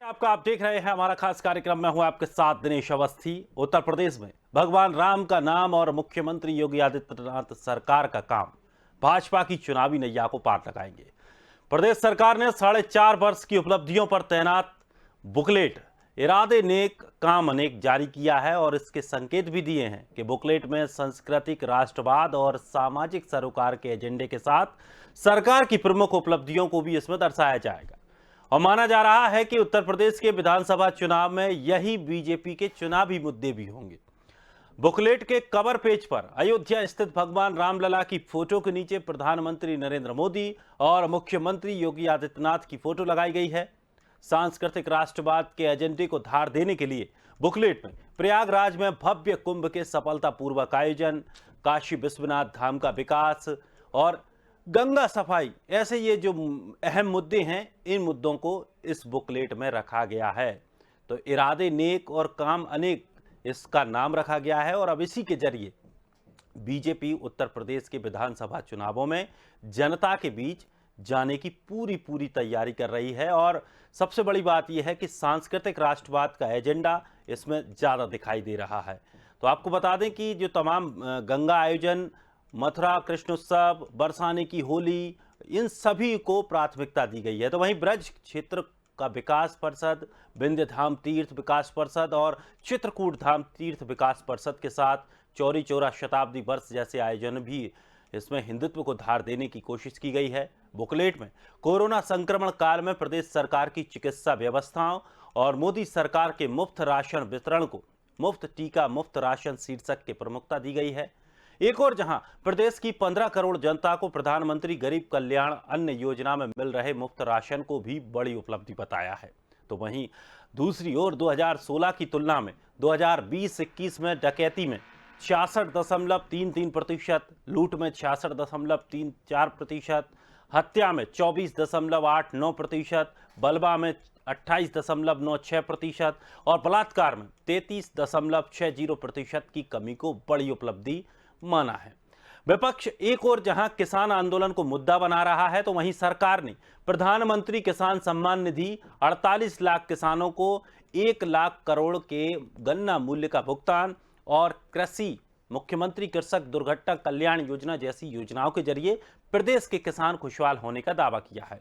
आप देख रहे हैं हमारा खास कार्यक्रम में हूं आपके साथ दिनेश अवस्थी। उत्तर प्रदेश में भगवान राम का नाम और मुख्यमंत्री योगी आदित्यनाथ सरकार का काम भाजपा की चुनावी नैया को पार लगाएंगे। प्रदेश सरकार ने 4.5 वर्ष की उपलब्धियों पर तैनात बुकलेट इरादे नेक काम अनेक जारी किया है और इसके संकेत भी दिए हैं कि बुकलेट में सांस्कृतिक राष्ट्रवाद और सामाजिक सरोकार के एजेंडे के साथ सरकार की प्रमुख उपलब्धियों को भी इसमें दर्शाया जाएगा। और माना जा रहा है कि उत्तर प्रदेश के विधानसभा चुनाव में यही बीजेपी के चुनावी मुद्दे भी होंगे। बुकलेट के कवर पेज पर अयोध्या स्थित भगवान रामलला की फोटो के नीचे प्रधानमंत्री नरेंद्र मोदी और मुख्यमंत्री योगी आदित्यनाथ की फोटो लगाई गई है। सांस्कृतिक राष्ट्रवाद के एजेंडे को धार देने के लिए बुकलेट में प्रयागराज में भव्य कुंभ के सफलतापूर्वक आयोजन, काशी विश्वनाथ धाम का विकास और गंगा सफाई, ऐसे ये जो अहम मुद्दे हैं, इन मुद्दों को इस बुकलेट में रखा गया है। तो इरादे नेक और काम अनेक इसका नाम रखा गया है और अब इसी के जरिए बीजेपी उत्तर प्रदेश के विधानसभा चुनावों में जनता के बीच जाने की पूरी तैयारी कर रही है। और सबसे बड़ी बात यह है कि सांस्कृतिक राष्ट्रवाद का एजेंडा इसमें ज़्यादा दिखाई दे रहा है। तो आपको बता दें कि जो तमाम गंगा आयोजन, मथुरा कृष्णोत्सव, बरसाने की होली, इन सभी को प्राथमिकता दी गई है। तो वहीं ब्रज क्षेत्र का विकास परिषद, विंध्य धाम तीर्थ विकास परिषद और चित्रकूट धाम तीर्थ विकास परिषद के साथ चौरी चौरा शताब्दी वर्ष जैसे आयोजन भी इसमें हिंदुत्व को धार देने की कोशिश की गई है। बुकलेट में कोरोना संक्रमण काल में प्रदेश सरकार की चिकित्सा व्यवस्थाओं और मोदी सरकार के मुफ्त राशन वितरण को मुफ्त टीका मुफ्त राशन शीर्षक की प्रमुखता दी गई है। एक और जहां प्रदेश की 15 करोड़ जनता को प्रधानमंत्री गरीब कल्याण अन्न योजना में मिल रहे मुफ्त राशन को भी बड़ी उपलब्धि बताया है, तो वहीं दूसरी ओर 2016 की तुलना में 2020-21 में डकैती में 66.33%, लूट में 66.34%, हत्या में 24.89%, बलवा में 28.96% और बलात्कार में 33.60% की कमी को बड़ी उपलब्धि माना है। विपक्ष एक और जहां किसान आंदोलन को मुद्दा बना रहा है, तो वहीं सरकार ने प्रधानमंत्री किसान सम्मान निधि 48 लाख किसानों को 1 लाख करोड़ के गन्ना मूल्य का भुगतान और कृषि मुख्यमंत्री कृषक दुर्घटना कल्याण योजना जैसी योजनाओं के जरिए प्रदेश के किसान खुशहाल होने का दावा किया है।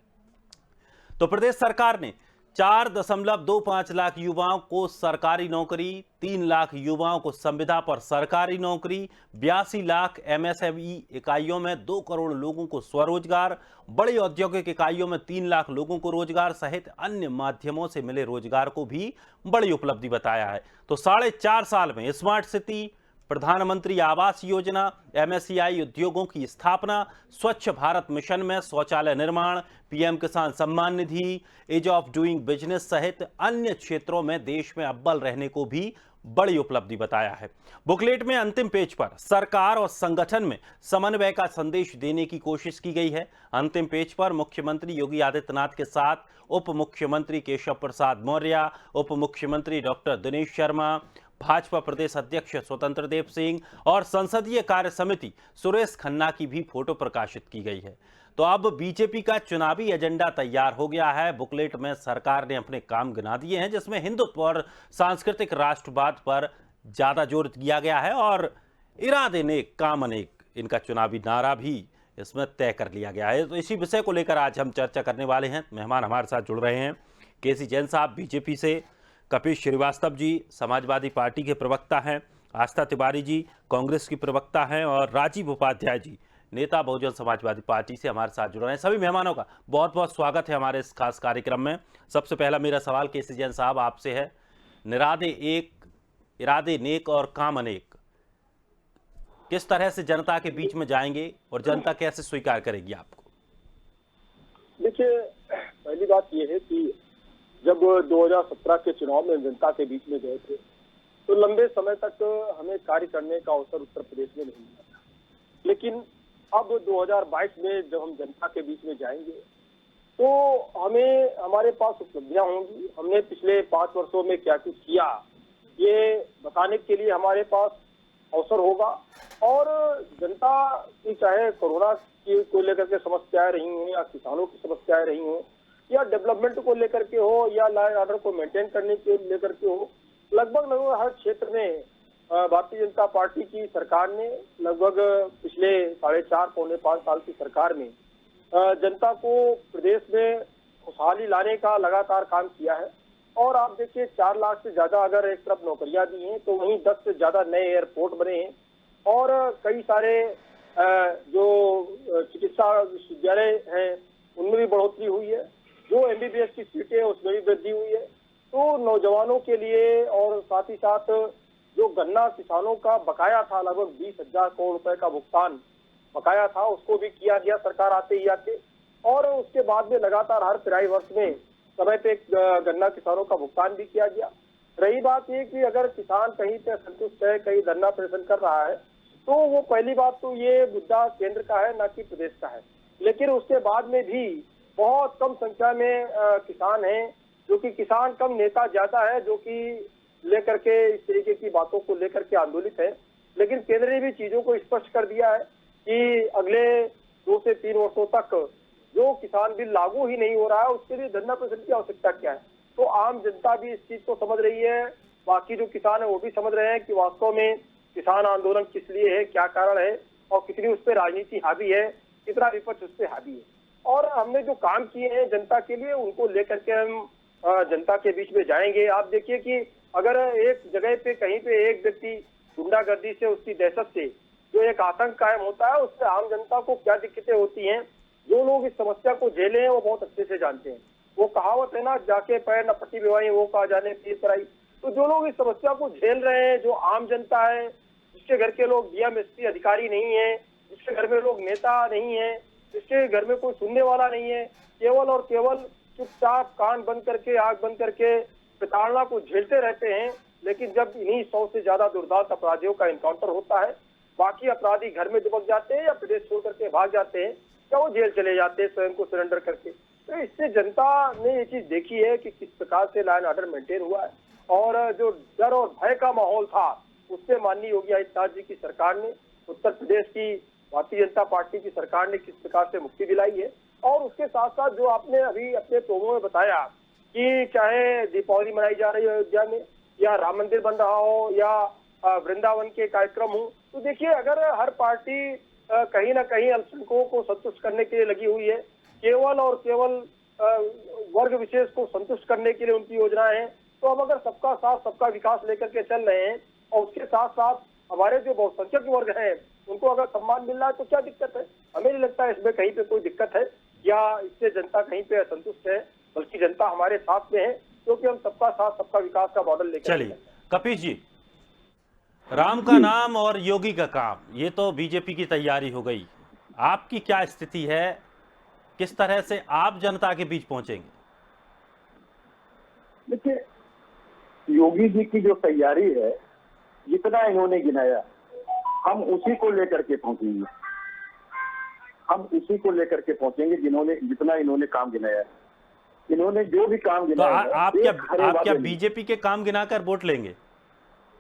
तो प्रदेश सरकार ने 4.25 लाख युवाओं को सरकारी नौकरी, 3 लाख युवाओं को संविदा पर सरकारी नौकरी, 82 लाख एमएसएमई इकाइयों में 2 करोड़ लोगों को स्वरोजगार, बड़ी औद्योगिक इकाइयों में 3 लाख लोगों को रोजगार सहित अन्य माध्यमों से मिले रोजगार को भी बड़ी उपलब्धि बताया है। तो 4.5 साल में स्मार्ट सिटी, प्रधानमंत्री आवास योजना, एमएससीआई उद्योगों की स्थापना, स्वच्छ भारत मिशन में शौचालय निर्माण, पीएम किसान Samman Nidhi, as of doing business सहित अन्य क्षेत्रों में देश में अव्वल रहने को भी बड़ी उपलब्धि बताया है। बुकलेट में अंतिम पेज पर सरकार और संगठन में समन्वय का संदेश देने की कोशिश की गई है। अंतिम पेज पर मुख्यमंत्री योगी आदित्यनाथ के साथ उप मुख्यमंत्री केशव प्रसाद मौर्य, उप मुख्यमंत्री डॉक्टर दिनेश शर्मा, भाजपा प्रदेश अध्यक्ष स्वतंत्र देव सिंह और संसदीय कार्य समिति सुरेश खन्ना की भी फोटो प्रकाशित की गई है। तो अब बीजेपी का चुनावी एजेंडा तैयार हो गया है। बुकलेट में सरकार ने अपने काम गिना दिए हैं, जिसमें हिंदुत्व और सांस्कृतिक राष्ट्रवाद पर ज्यादा जोर दिया गया है और इरादे नेक काम अनेक, इनका चुनावी नारा भी इसमें तय कर लिया गया है। तो इसी विषय को लेकर आज हम चर्चा करने वाले हैं। मेहमान हमारे साथ जुड़ रहे हैं केसी जैन साहब बीजेपी से, कपिल श्रीवास्तव जी समाजवादी पार्टी के प्रवक्ता हैं, आस्था तिवारी जी कांग्रेस की प्रवक्ता हैं और राजीव उपाध्याय जी नेता बहुजन समाजवादी पार्टी से हमारे साथ जुड़ रहे हैं। सभी मेहमानों का बहुत बहुत स्वागत है हमारे इस खास कार्यक्रम में। सबसे पहला मेरा सवाल केसी जैन साहब आपसे है, इरादे नेक और काम अनेक किस तरह से जनता के बीच में जाएंगे और जनता कैसे स्वीकार करेगी आपको? देखिए, पहली बात यह है कि जब 2017 के चुनाव में जनता के बीच में गए थे तो लंबे समय तक हमें कार्य करने का अवसर उत्तर प्रदेश में नहीं मिला था। लेकिन अब 2022 में जब हम जनता के बीच में जाएंगे तो हमें हमारे पास उपलब्धियां होंगी। हमने पिछले 5 वर्षों में क्या कुछ किया ये बताने के लिए हमारे पास अवसर होगा। और जनता की चाहे कोरोना की को लेकर के समस्याएं रही हों या किसानों की समस्याएं रही हों या डेवलपमेंट को लेकर के हो या लॉ एंड ऑर्डर को मेंटेन करने के लेकर के हो, लगभग हर क्षेत्र में भारतीय जनता पार्टी की सरकार ने लगभग पिछले 4.5 पौने 5 साल की सरकार में जनता को प्रदेश में खुशहाली लाने का लगातार काम किया है। और आप देखिए 4 लाख से ज्यादा अगर एक तरफ नौकरियां दी हैं तो वहीं 10 से ज्यादा नए एयरपोर्ट बने हैं और कई सारे जो चिकित्सा विश्वविद्यालय हैं उनमें भी बढ़ोतरी हुई है। जो एमबीबीएस की सीटें है उसमें भी वृद्धि हुई है। तो नौजवानों के लिए और साथ ही साथ जो गन्ना किसानों का बकाया था, लगभग 20,000 करोड़ रुपए का भुगतान बकाया था, उसको भी किया गया सरकार आते ही आते। और उसके बाद में लगातार हर तिमाही वर्ष में समय पे गन्ना किसानों का भुगतान भी किया गया। रही बात ये कि अगर किसान कहीं पे असंतुष्ट है, कहीं धरना प्रदर्शन कर रहा है, तो वो पहली बात तो ये मुद्दा केंद्र का है, ना कि प्रदेश का है। लेकिन उसके बाद में भी बहुत कम संख्या में किसान हैं, जो कि किसान कम नेता ज्यादा है, जो कि लेकर के इस तरीके की बातों को लेकर के आंदोलित है। लेकिन केंद्र ने भी चीजों को स्पष्ट कर दिया है कि अगले 2 से 3 वर्षों तक जो किसान बिल लागू ही नहीं हो रहा है, उसके लिए धरना प्रदर्शन की आवश्यकता क्या है। तो आम जनता भी इस चीज को समझ रही है, बाकी जो किसान है वो भी समझ रहे हैं कि वास्तव में किसान आंदोलन किस लिए है, क्या कारण है और कितनी उस पर राजनीति हावी है, कितना विपक्ष उस पर हावी है। और हमने जो काम किए हैं जनता के लिए, उनको लेकर के हम जनता के बीच में जाएंगे। आप देखिए कि अगर एक जगह पे कहीं पे एक व्यक्ति गुंडागर्दी से, उसकी दहशत से जो एक आतंक कायम होता है, उससे आम जनता को क्या दिक्कतें होती हैं, जो लोग इस समस्या को झेले हैं वो बहुत अच्छे से जानते हैं। वो कहावत है ना, जाके पैर न पट्टी भिवाई वो कहा जाने पीर कराई। तो जो लोग इस समस्या को झेल रहे हैं, जो आम जनता है, जिसके घर के लोग डीएम अधिकारी नहीं है, जिसके घर में लोग नेता नहीं है, जिसके घर में कोई सुनने वाला नहीं है, केवल और केवल चुपचाप कान बंद करके, आंख बंद करके प्रताड़ना को झेलते रहते हैं। लेकिन जब इन्हीं 100 से ज्यादा दुर्दांत अपराधियों का एनकाउंटर होता है, बाकी अपराधी घर में दुबक जाते हैं या प्रदेश छोड़ करके भाग जाते हैं या वो जेल चले जाते हैं स्वयं को सरेंडर करके। तो इससे जनता ने ये चीज देखी है कि किस प्रकार से लॉ एंड ऑर्डर मेंटेन हुआ है। और जो डर और भय का माहौल था, उससे माननीय योगी आदित्यनाथ जी की सरकार ने, उत्तर प्रदेश की भारतीय जनता पार्टी की सरकार ने किस प्रकार से मुक्ति दिलाई है। और उसके साथ साथ जो आपने अभी अपने प्रोमो में बताया कि चाहे दीपावली मनाई जा रही है अयोध्या में, या राम मंदिर बन रहा हो, या वृंदावन के कार्यक्रम हो, तो देखिए अगर हर पार्टी कहीं ना कहीं अल्पसंख्यकों को संतुष्ट करने के लिए लगी हुई है, केवल और केवल वर्ग विशेष को संतुष्ट करने के लिए उनकी योजनाएं हैं, तो हम अगर सबका साथ सबका विकास लेकर के चल रहे हैं और उसके साथ साथ हमारे जो बहुसंख्यक वर्ग हैं उनको अगर सम्मान मिल रहा है तो क्या दिक्कत है। हमें नहीं लगता इसमें कहीं पे कोई दिक्कत है या इससे जनता कहीं पे असंतुष्ट है, बल्कि जनता हमारे साथ में है, क्योंकि हम सबका साथ सबका विकास का मॉडल लेकर। चलिए कपीश जी, राम का नाम और योगी का काम, ये तो बीजेपी की तैयारी हो गई। आपकी क्या स्थिति है, किस तरह से आप जनता के बीच पहुंचेंगे? देखिए, योगी जी की जो तैयारी है, जितना इन्होंने गिनाया, हम उसी को लेकर के पहुंचेंगे। हम उसी को लेकर के पहुंचेंगे जितना इन्होंने काम गिनाया है। इन्होंने जो भी काम तो गिनाया आप क्या बीजेपी के काम गिनाकर वोट लेंगे?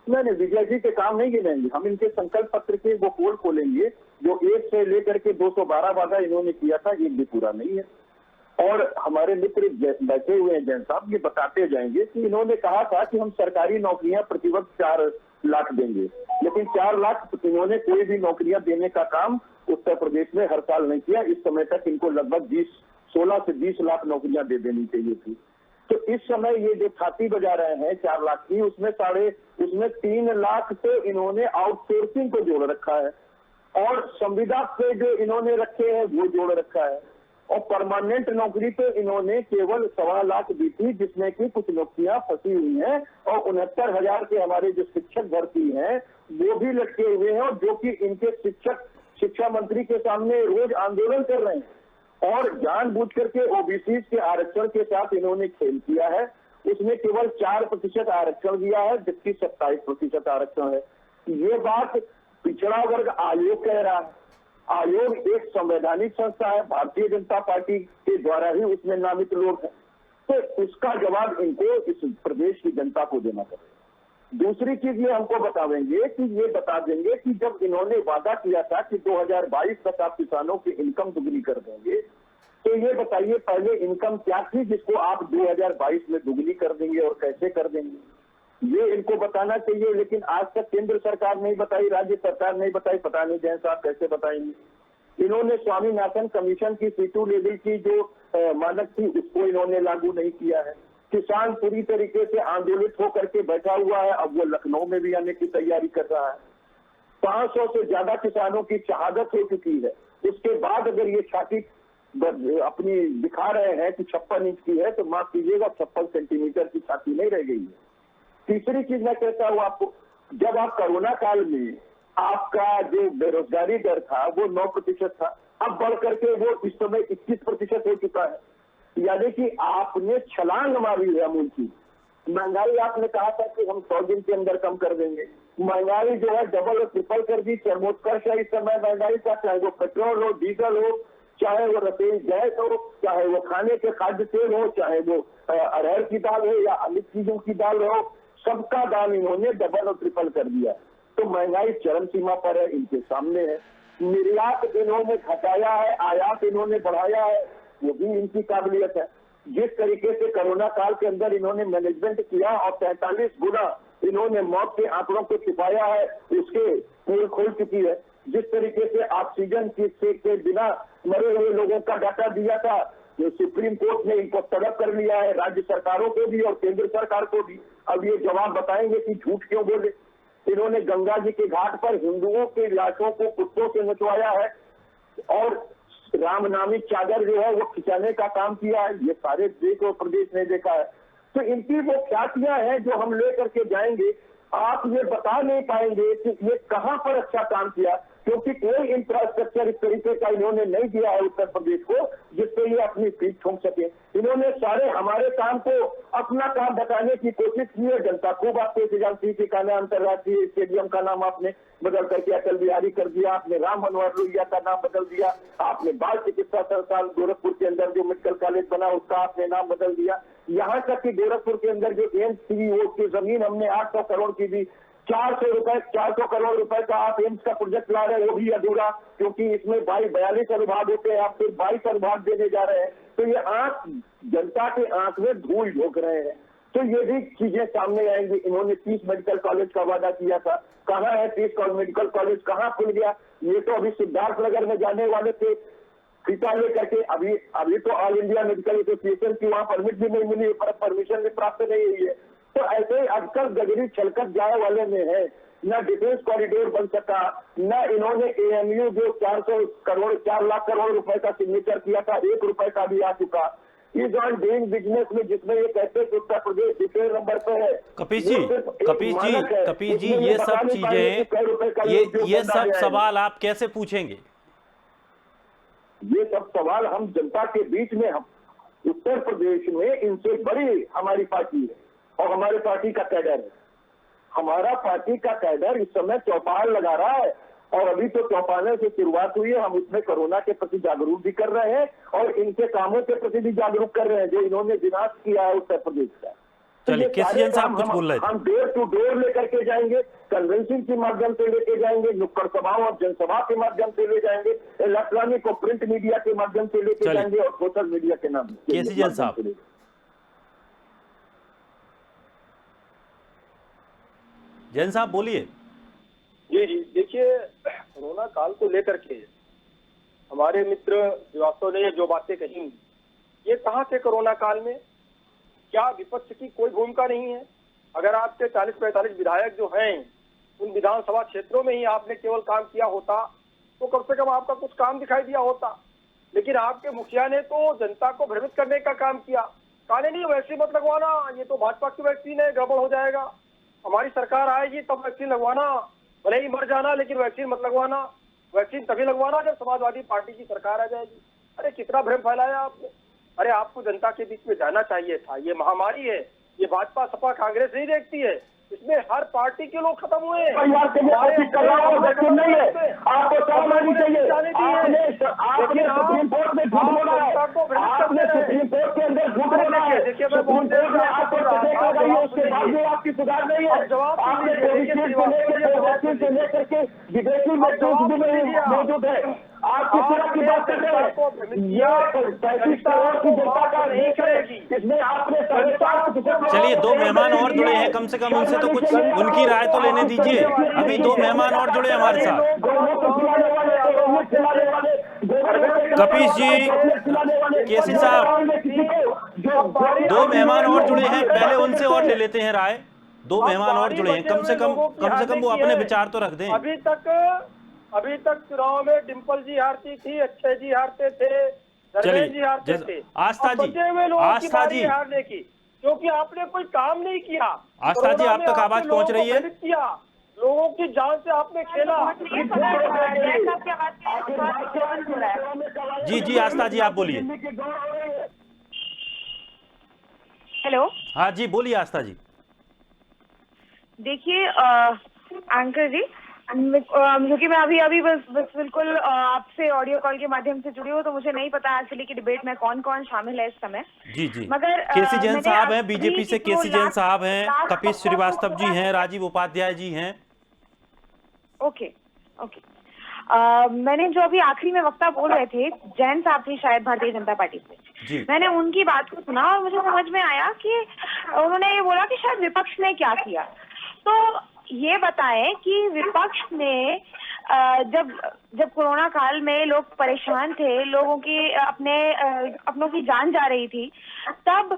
नहीं, बीजेपी के काम नहीं गिनाएंगे। हम इनके संकल्प पत्र के वो पोल खोलेंगे जो 1 से लेकर के 212 वादा इन्होंने किया था, एक भी पूरा नहीं है। और हमारे मित्र बैठे हुए हैं जैन साहब, ये बताते जाएंगे कि इन्होंने कहा था कि हम सरकारी नौकरियां प्रतिवर्ष 4 लाख देंगे, लेकिन 4 लाख इन्होंने कोई भी नौकरियां देने का काम उत्तर प्रदेश में हर साल नहीं किया। इस समय तक इनको लगभग 16 से 20 लाख नौकरियां दे देनी चाहिए थी। तो इस समय ये जो छाती बजा रहे हैं 4 लाख की, उसमें 3 लाख तो इन्होंने आउटसोर्सिंग को जोड़ रखा है, और संविदा पे जो इन्होंने रखे हैं वो जोड़ रखा है, और परमानेंट नौकरी पे इन्होंने केवल 1.25 लाख दी थी, जिसमें की कुछ नौकरियां फंसी हुई हैं, और 69,000 के हमारे जो शिक्षक भर्ती हैं वो भी लटके हुए हैं, और जो कि इनके शिक्षा मंत्री के सामने रोज आंदोलन कर रहे हैं। और जानबूझ करके ओबीसी के आरक्षण के साथ इन्होंने खेल किया है। उसमें केवल 4% आरक्षण दिया है, जबकि 27% आरक्षण है। ये बात पिछड़ा वर्ग आयोग कह रहा है। आयोग एक संवैधानिक संस्था है, भारतीय जनता पार्टी के द्वारा ही उसमें नामित लोग हैं, तो उसका जवाब इनको इस प्रदेश की जनता को देना पड़ेगा। दूसरी चीज ये हमको बतावेंगे कि ये बता देंगे कि जब इन्होंने वादा किया था कि 2022 तक आप किसानों की इनकम दुगनी कर देंगे, तो ये बताइए पहले इनकम क्या थी जिसको आप 2022 में दुगनी कर देंगे और कैसे कर देंगे, ये इनको बताना चाहिए। लेकिन आज तक केंद्र सरकार नहीं बताई, राज्य सरकार नहीं बताई, पता नहीं जैन साहब कैसे बताएंगे। इन्होंने स्वामीनाथन कमीशन की C2 लेवल की जो मानक थी उसको इन्होंने लागू नहीं किया है। किसान पूरी तरीके से आंदोलित होकर के बैठा हुआ है, अब वो लखनऊ में भी आने की तैयारी कर रहा है। 500 से ज्यादा किसानों की शहादत हो चुकी है, उसके बाद अगर ये छाती अपनी दिखा रहे हैं कि 56 इंच की है, तो माफ कीजिएगा 56 सेंटीमीटर की छाती नहीं रह गई है। तीसरी चीज मैं कहता हूँ आपको, जब आप कोरोना काल में आपका जो बेरोजगारी दर था वो 9% था, अब बढ़ करके वो इस समय 21% हो चुका है। यानी कि आपने छलांग मारी है अमूल की। महंगाई आपने कहा था कि हम 100 दिन के अंदर कम कर देंगे, महंगाई जो है डबल और ट्रिपल कर दी। चरमोत्कर्ष है इस समय महंगाई का, चाहे वो पेट्रोल हो, डीजल हो, चाहे वो रसोई गैस हो, चाहे वो खाने के खाद्य तेल हो, चाहे वो अरहर की दाल हो या अन्य चीजों की दाल हो, सबका दाम इन्होंने डबल और ट्रिपल कर दिया। तो महंगाई चरम सीमा पर है, इनके सामने है। निर्यात इन्होंने घटाया है, आयात इन्होंने बढ़ाया है, वो भी इनकी काबिलियत है। जिस तरीके से कोरोना काल के अंदर इन्होंने मैनेजमेंट किया और 43 गुना इन्होंने मौत के आंकड़ों को छुपाया है, उसके पोल खोल चुकी है। जिस तरीके से ऑक्सीजन के बिना मरे हुए लोगों का डाटा दिया था, जो सुप्रीम कोर्ट ने इनको तलब कर लिया है, राज्य सरकारों को भी और केंद्र सरकार को भी। अब ये जवाब बताएंगे कि झूठ क्यों बोले। इन्होंने गंगा जी के घाट पर हिंदुओं की लाशों को कुत्तों से नचवाया है और राम नामी चादर जो है वो खिंचाने का काम किया है। ये सारे देश और प्रदेश ने देखा है। तो इनकी वो ख्यातियां हैं जो हम लेकर के जाएंगे। आप ये बता नहीं पाएंगे कि ये कहां पर अच्छा काम किया, क्योंकि कोई इंफ्रास्ट्रक्चर इस तरीके का इन्होंने नहीं दिया है उत्तर प्रदेश को जिससे ये अपनी पीठ ठोंक सके। इन्होंने सारे हमारे काम को अपना काम बताने की कोशिश की है। जनता खूब आपको जानती थी, कान्हा अंतर्राष्ट्रीय स्टेडियम का नाम आपने बदल करके अटल बिहारी कर दिया, आपने राम मनोहर लोहिया का नाम बदल दिया, आपने बाल चिकित्सा संस्थान गोरखपुर के अंदर जो मेडिकल कॉलेज बना उसका आपने नाम बदल दिया। यहाँ तक कि गोरखपुर के अंदर जो एम्स थी उसकी जमीन हमने 800 करोड़ की दी। 400 करोड़ रुपए का आप एम्स का प्रोजेक्ट ला रहे हैं, वो भी अधूरा, क्योंकि इसमें 42 अनुभाग होते हैं, आप सिर्फ 22 अनुभाग देने जा रहे हैं। तो ये आंख जनता के आंख में धूल झोंक रहे हैं। तो ये भी चीजें सामने आएंगी। इन्होंने 30 मेडिकल कॉलेज का वादा किया था, कहाँ है 30 मेडिकल कॉलेज, कहाँ खुल गया? ये तो अभी सिद्धार्थनगर में जाने वाले थे फीता लेकर के, अभी तो ऑल इंडिया मेडिकल एसोसिएशन की वहां परमिट भी नहीं मिली, परमिशन भी प्राप्त नहीं हुई है। तो ऐसे ही अटकल गगरी छलकत जाए वाले में है। न डिफेंस कॉरिडोर बन सका, न इन्होंने AMU जो 4 लाख करोड़ रुपए का सिग्नेचर किया था, 1 रुपए का भी आ चुका। इज ऑन डूइंग बिजनेस में जिसमें ये कहते हैं कि उत्तर प्रदेश दूसरे नंबर पे है। कपीश जी, ये सब चीजें, ये सब सवाल आप कैसे पूछेंगे? ये सब सवाल हम जनता के बीच में, हम उत्तर प्रदेश में इनसे बड़ी हमारी पार्टी है और हमारे पार्टी का कैडर है। हमारा पार्टी का कैडर इस समय चौपाल लगा रहा है और अभी तो चौपाने से शुरुआत हुई है। हम उसमें कोरोना के प्रति जागरूक भी कर रहे हैं और इनके कामों के प्रति भी जागरूक कर रहे हैं जो इन्होंने विनाश किया है उत्तर प्रदेश का। चलिए, केसीजन साहब कुछ बोल रहे थे। हम डोर टू डोर लेकर के जाएंगे, कन्वेंशन के माध्यम से लेके जाएंगे, नुक्कड़ सभाओं और जनसभा के माध्यम से ले जाएंगे, इलेक्ट्रॉनिक और प्रिंट मीडिया के माध्यम से लेके जाएंगे और सोशल मीडिया के नाम केसीजन साहब। जैन साहब बोलिए। जी, देखिए, कोरोना काल को लेकर के हमारे मित्र श्रीवास्तव ने जो बातें कही, ये कहाँ से कोरोना काल में क्या विपक्ष की कोई भूमिका नहीं है? अगर आपके 40-45 विधायक जो हैं उन विधानसभा क्षेत्रों में ही आपने केवल काम किया होता तो कम से कम आपका कुछ काम दिखाई दिया होता। लेकिन आपके मुखिया ने तो जनता को भ्रमित करने का काम किया। कहा नहीं वैक्सीन मत लगवाना, ये तो भाजपा की वैक्सीन है, गड़बड़ हो जाएगा, हमारी सरकार आएगी तब वैक्सीन लगवाना, भले ही मर जाना लेकिन वैक्सीन मत लगवाना, वैक्सीन तभी लगवाना जब समाजवादी पार्टी की सरकार आ जाएगी। अरे कितना भ्रम फैलाया आपने। अरे आपको जनता के बीच में जाना चाहिए था। ये महामारी है, ये भाजपा सपा कांग्रेस नहीं देखती है, इसमें हर पार्टी के लोग खत्म हुए हैं। आपको शर्म आनी चाहिए। आपने सुप्रीम कोर्ट में झूठ बोला है, आपने सुप्रीम कोर्ट के अंदर झूठ बोला है। सुप्रीम कोर्ट में आपको सजा लगाई है, उसके बाद भी आपकी सुधार नहीं है। आपने कोविशील्ड से लेकर के वैक्सीन से लेकर के विदेशी वैक्सीन भी मौजूद है। आप किस तरह की बात कर रहे हैं? ये 35 करोड़ की जनता का देश है, इसमें आपने 4.5%। चलिए, 2 मेहमान और जुड़े हैं, कम से कम उनसे तो कुछ उनकी राय तो लेने दीजिए। अभी 2 मेहमान और जुड़े हमारे साथ। कपीश जी, केसी साहब, 2 मेहमान और जुड़े हैं, पहले उनसे और ले लेते हैं राय। 2 मेहमान और जुड़े हैं, कम से कम वो अपने विचार तो रख दें। अभी तक चुनाव में डिम्पल जी हारती थी, अक्षय जी हारते थे, धर्मेंद्र जी हारते थे। आस्था जी, बचे हुए लोगों की आस्था बारी जी, हारने की, क्योंकि आपने कोई काम नहीं किया। आस्था जी, आप तक आवाज पहुंच रही है? किया, लोगों की जान से आपने खेला। जी, आस्था जी, आप बोलिए। हेलो, हाँ जी, बोलिए आस्था जी। देखिए एंकर जी, क्योंकि मैं अभी बस बिल्कुल आपसे ऑडियो कॉल के माध्यम से जुड़ी हूँ, तो मुझे नहीं पता एक्चुअली कि डिबेट में कौन कौन शामिल है इस समय। जी, मगर केसी जैन मैंने साहब हैं, अभी बीजेपी से की जो केसी जैन लास्ट- साहब हैं, लास्ट कपीश वक्ता श्रीवास्तव जी को- हैं, राजीव उपाध्याय जी हैं। ओके। मैंने जो अभी आखिरी में वक्ता बोल रहे थे, जैन साहब थे शायद भारतीय जनता पार्टी से, जी, मैंने उनकी बात को सुना और मुझे समझ में आया कि उन्होंने ये बोला कि शायद विपक्ष ने क्या किया। तो ये बताएं कि विपक्ष ने जब कोरोना काल में लोग परेशान थे, लोगों की अपनों की जान जा रही थी, तब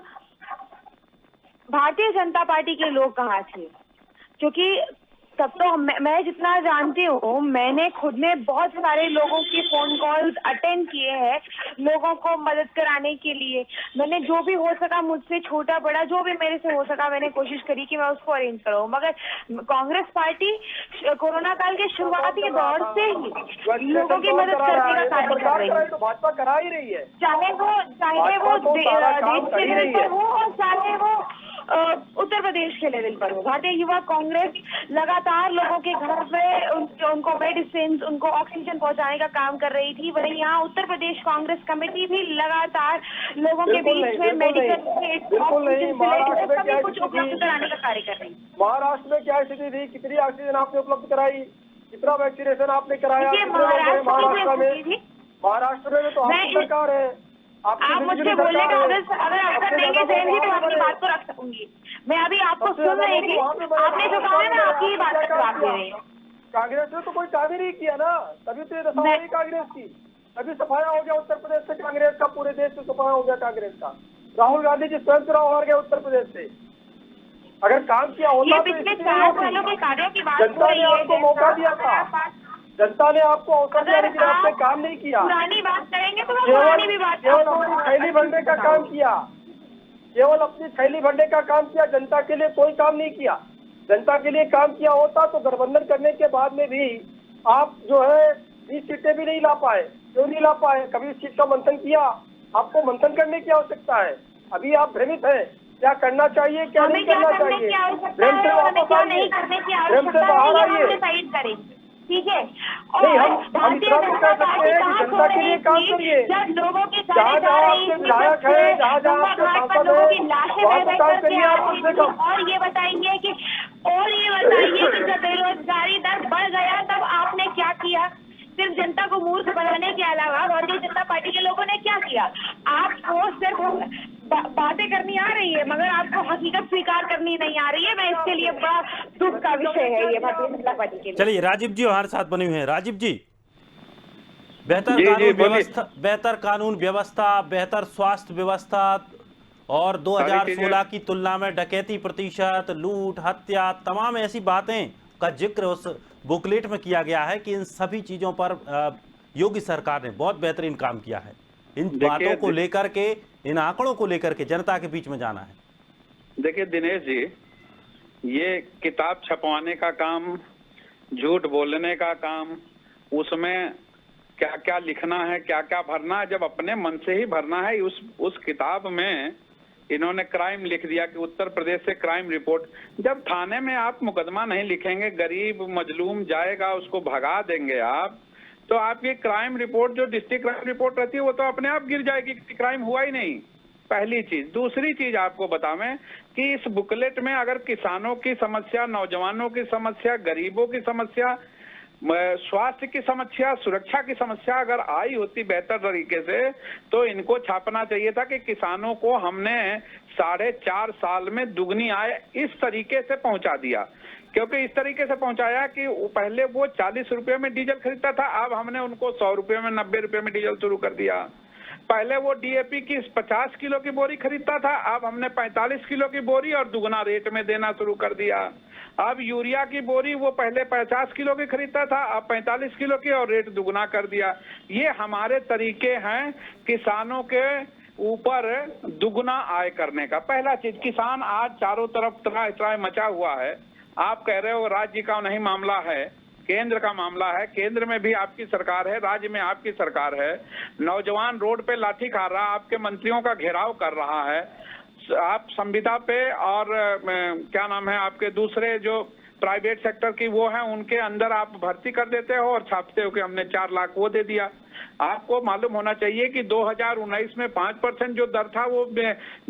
भारतीय जनता पार्टी के लोग कहाँ थे? क्योंकि तब तो मैं जितना जानती हूँ, मैंने खुद में बहुत सारे लोगों के फोन कॉल्स अटेंड किए हैं, लोगों को मदद कराने के लिए। मैंने जो भी हो सका, मुझसे छोटा बड़ा जो भी मेरे से हो सका, मैंने कोशिश करी कि मैं उसको अरेंज कराऊं। मगर कांग्रेस पार्टी कोरोना काल के शुरुआती दौर से ही लोगों की मदद करने का कार्य कर रही है। तो भाजपा करा ही रही है, चाहे वो देश के लेवल पर हो और चाहे वो उत्तर प्रदेश के लेवल पर हो। भारतीय युवा कांग्रेस लगातार लोगों के घर पे उनको मेडिसिन, उनको ऑक्सीजन पहुंचाने का काम कर रही थी। वहीं यहाँ उत्तर प्रदेश कांग्रेस कमेटी भी लगातार लोगों के बीच में मेडिकल सभी कुछ उपलब्ध कराने का कार्य कर रही है। महाराष्ट्र में क्या स्थिति थी? कितनी ऑक्सीजन आपने उपलब्ध कराई? कितना वैक्सीनेशन आपने कराया? महाराष्ट्र में तो आपकी सरकार है। आप मुझे बोलने का अगर अवसर देंगे जैन जी, तो आपकी बात को रख सकूंगी। मैं अभी आपको सुन रही थी, आपने जो कहा है मैं आपकी ही बात का जवाब दे रही हूँ। कांग्रेस ने तो कोई काम ही नहीं किया ना, तभी तो ये दशा हुई कांग्रेस की। तभी सफाया हो गया उत्तर प्रदेश से कांग्रेस का, पूरे देश से सफाया हो गया कांग्रेस का। राहुल गांधी जी स्वयं चुनाव हार गए उत्तर प्रदेश से। अगर काम किया होता तो पिछले 4 सालों के कार्यों की बात जनता ने आपको मौका दिया था, जनता ने आपको अवसर दिया, लेकिन आपने काम नहीं किया। पुरानी बात करेंगे तो पुरानी भी बात, केवल अपनी थैली भरने का काम किया, केवल अपनी थैली भरने का काम किया, जनता के लिए कोई काम नहीं किया। जनता के लिए काम किया होता तो गठबंधन करने के बाद में भी आप जो है 20 सीटें भी नहीं ला पाए। क्यों नहीं ला पाए? कभी इस चीज का मंथन किया? आपको मंथन करने की आवश्यकता है। अभी आप भ्रमित है, क्या करना चाहिए क्या नहीं करना चाहिए। प्रेम से वापस आइए, प्रेम से बाहर आइए। ठीक है, और भारतीय जनता पार्टी जनता के लिए काम करिए। जब लोगों की जहाँ जहाँ आपके विधायक है, जहाँ जहाँ आपके सांसद है, वहाँ से काम करिए आप कम से कम। और ये बताइए कि जब बेरोजगारी दर बढ़ गया तब आपने क्या किया? सिर्फ जनता को मूर्ख बनाने के अलावा भारतीय जनता पार्टी के लोगों ने क्या किया? आपको सिर्फ बातें करनी आ रही है, मगर आपको हकीकत स्वीकार करनी नहीं आ रही है। मैं इसके लिए बड़ा दुख का विषय है ये भारतीय जनता पार्टी के लिए। चलिए, राजीव जी हमारे साथ बने हुए हैं। राजीव जी, बेहतर कानून व्यवस्था, बेहतर स्वास्थ्य व्यवस्था और 2016 की तुलना में डकैती प्रतिशत, लूट, हत्या, तमाम ऐसी बातें का जिक्र उस बुकलेट में किया गया है कि इन सभी चीजों पर योगी सरकार ने बहुत बेहतरीन काम किया है। इन बातों को लेकर के, इन आंकड़ों को लेकर के जनता के बीच में जाना है। देखिए दिनेश जी, ये किताब छपवाने का काम, झूठ बोलने का काम, उसमें क्या क्या लिखना है, क्या क्या भरना है, जब अपने मन से ही भरना है। उस किताब में इन्होंने क्राइम लिख दिया कि उत्तर प्रदेश से क्राइम रिपोर्ट। जब थाने में आप मुकदमा नहीं लिखेंगे, गरीब मजलूम जाएगा, उसको भगा देंगे आप, तो आपकी क्राइम रिपोर्ट जो डिस्ट्रिक्ट क्राइम रिपोर्ट रहती है वो तो अपने आप गिर जाएगी, क्राइम हुआ ही नहीं। पहली चीज। दूसरी चीज आपको बतावें कि इस बुकलेट में अगर किसानों की समस्या, नौजवानों की समस्या, गरीबों की समस्या, स्वास्थ्य की समस्या, सुरक्षा की समस्या अगर आई होती बेहतर तरीके से, तो इनको छापना चाहिए था कि किसानों को हमने 4.5 साल में दुगनी आय इस तरीके से पहुंचा दिया। क्योंकि इस तरीके से पहुंचाया कि पहले वो 40 रुपए में डीजल खरीदता था, अब हमने उनको 100 रुपए में, 90 रुपए में डीजल शुरू कर दिया। पहले वो डीएपी की 50 किलो की बोरी खरीदता था, अब हमने 45 किलो की बोरी और दुगना रेट में देना शुरू कर दिया। अब यूरिया की बोरी वो पहले 50 किलो की खरीदता था, अब 45 किलो की और रेट दुगना कर दिया। ये हमारे तरीके हैं किसानों के ऊपर दुगना आय करने का। पहला चीज, किसान आज चारों तरफ त्राहि मचा हुआ है। आप कह रहे हो राज्य का नहीं मामला है, केंद्र का मामला है। केंद्र में भी आपकी सरकार है, राज्य में आपकी सरकार है। नौजवान रोड पे लाठी खा रहा, आपके मंत्रियों का घेराव कर रहा है। आप संविदा पे और क्या नाम है आपके दूसरे जो प्राइवेट सेक्टर की वो है, उनके अंदर आप भर्ती कर देते हो और छापते हो कि हमने 4 लाख वो दे दिया। आपको मालूम होना चाहिए कि 2019 में 5% जो दर था वो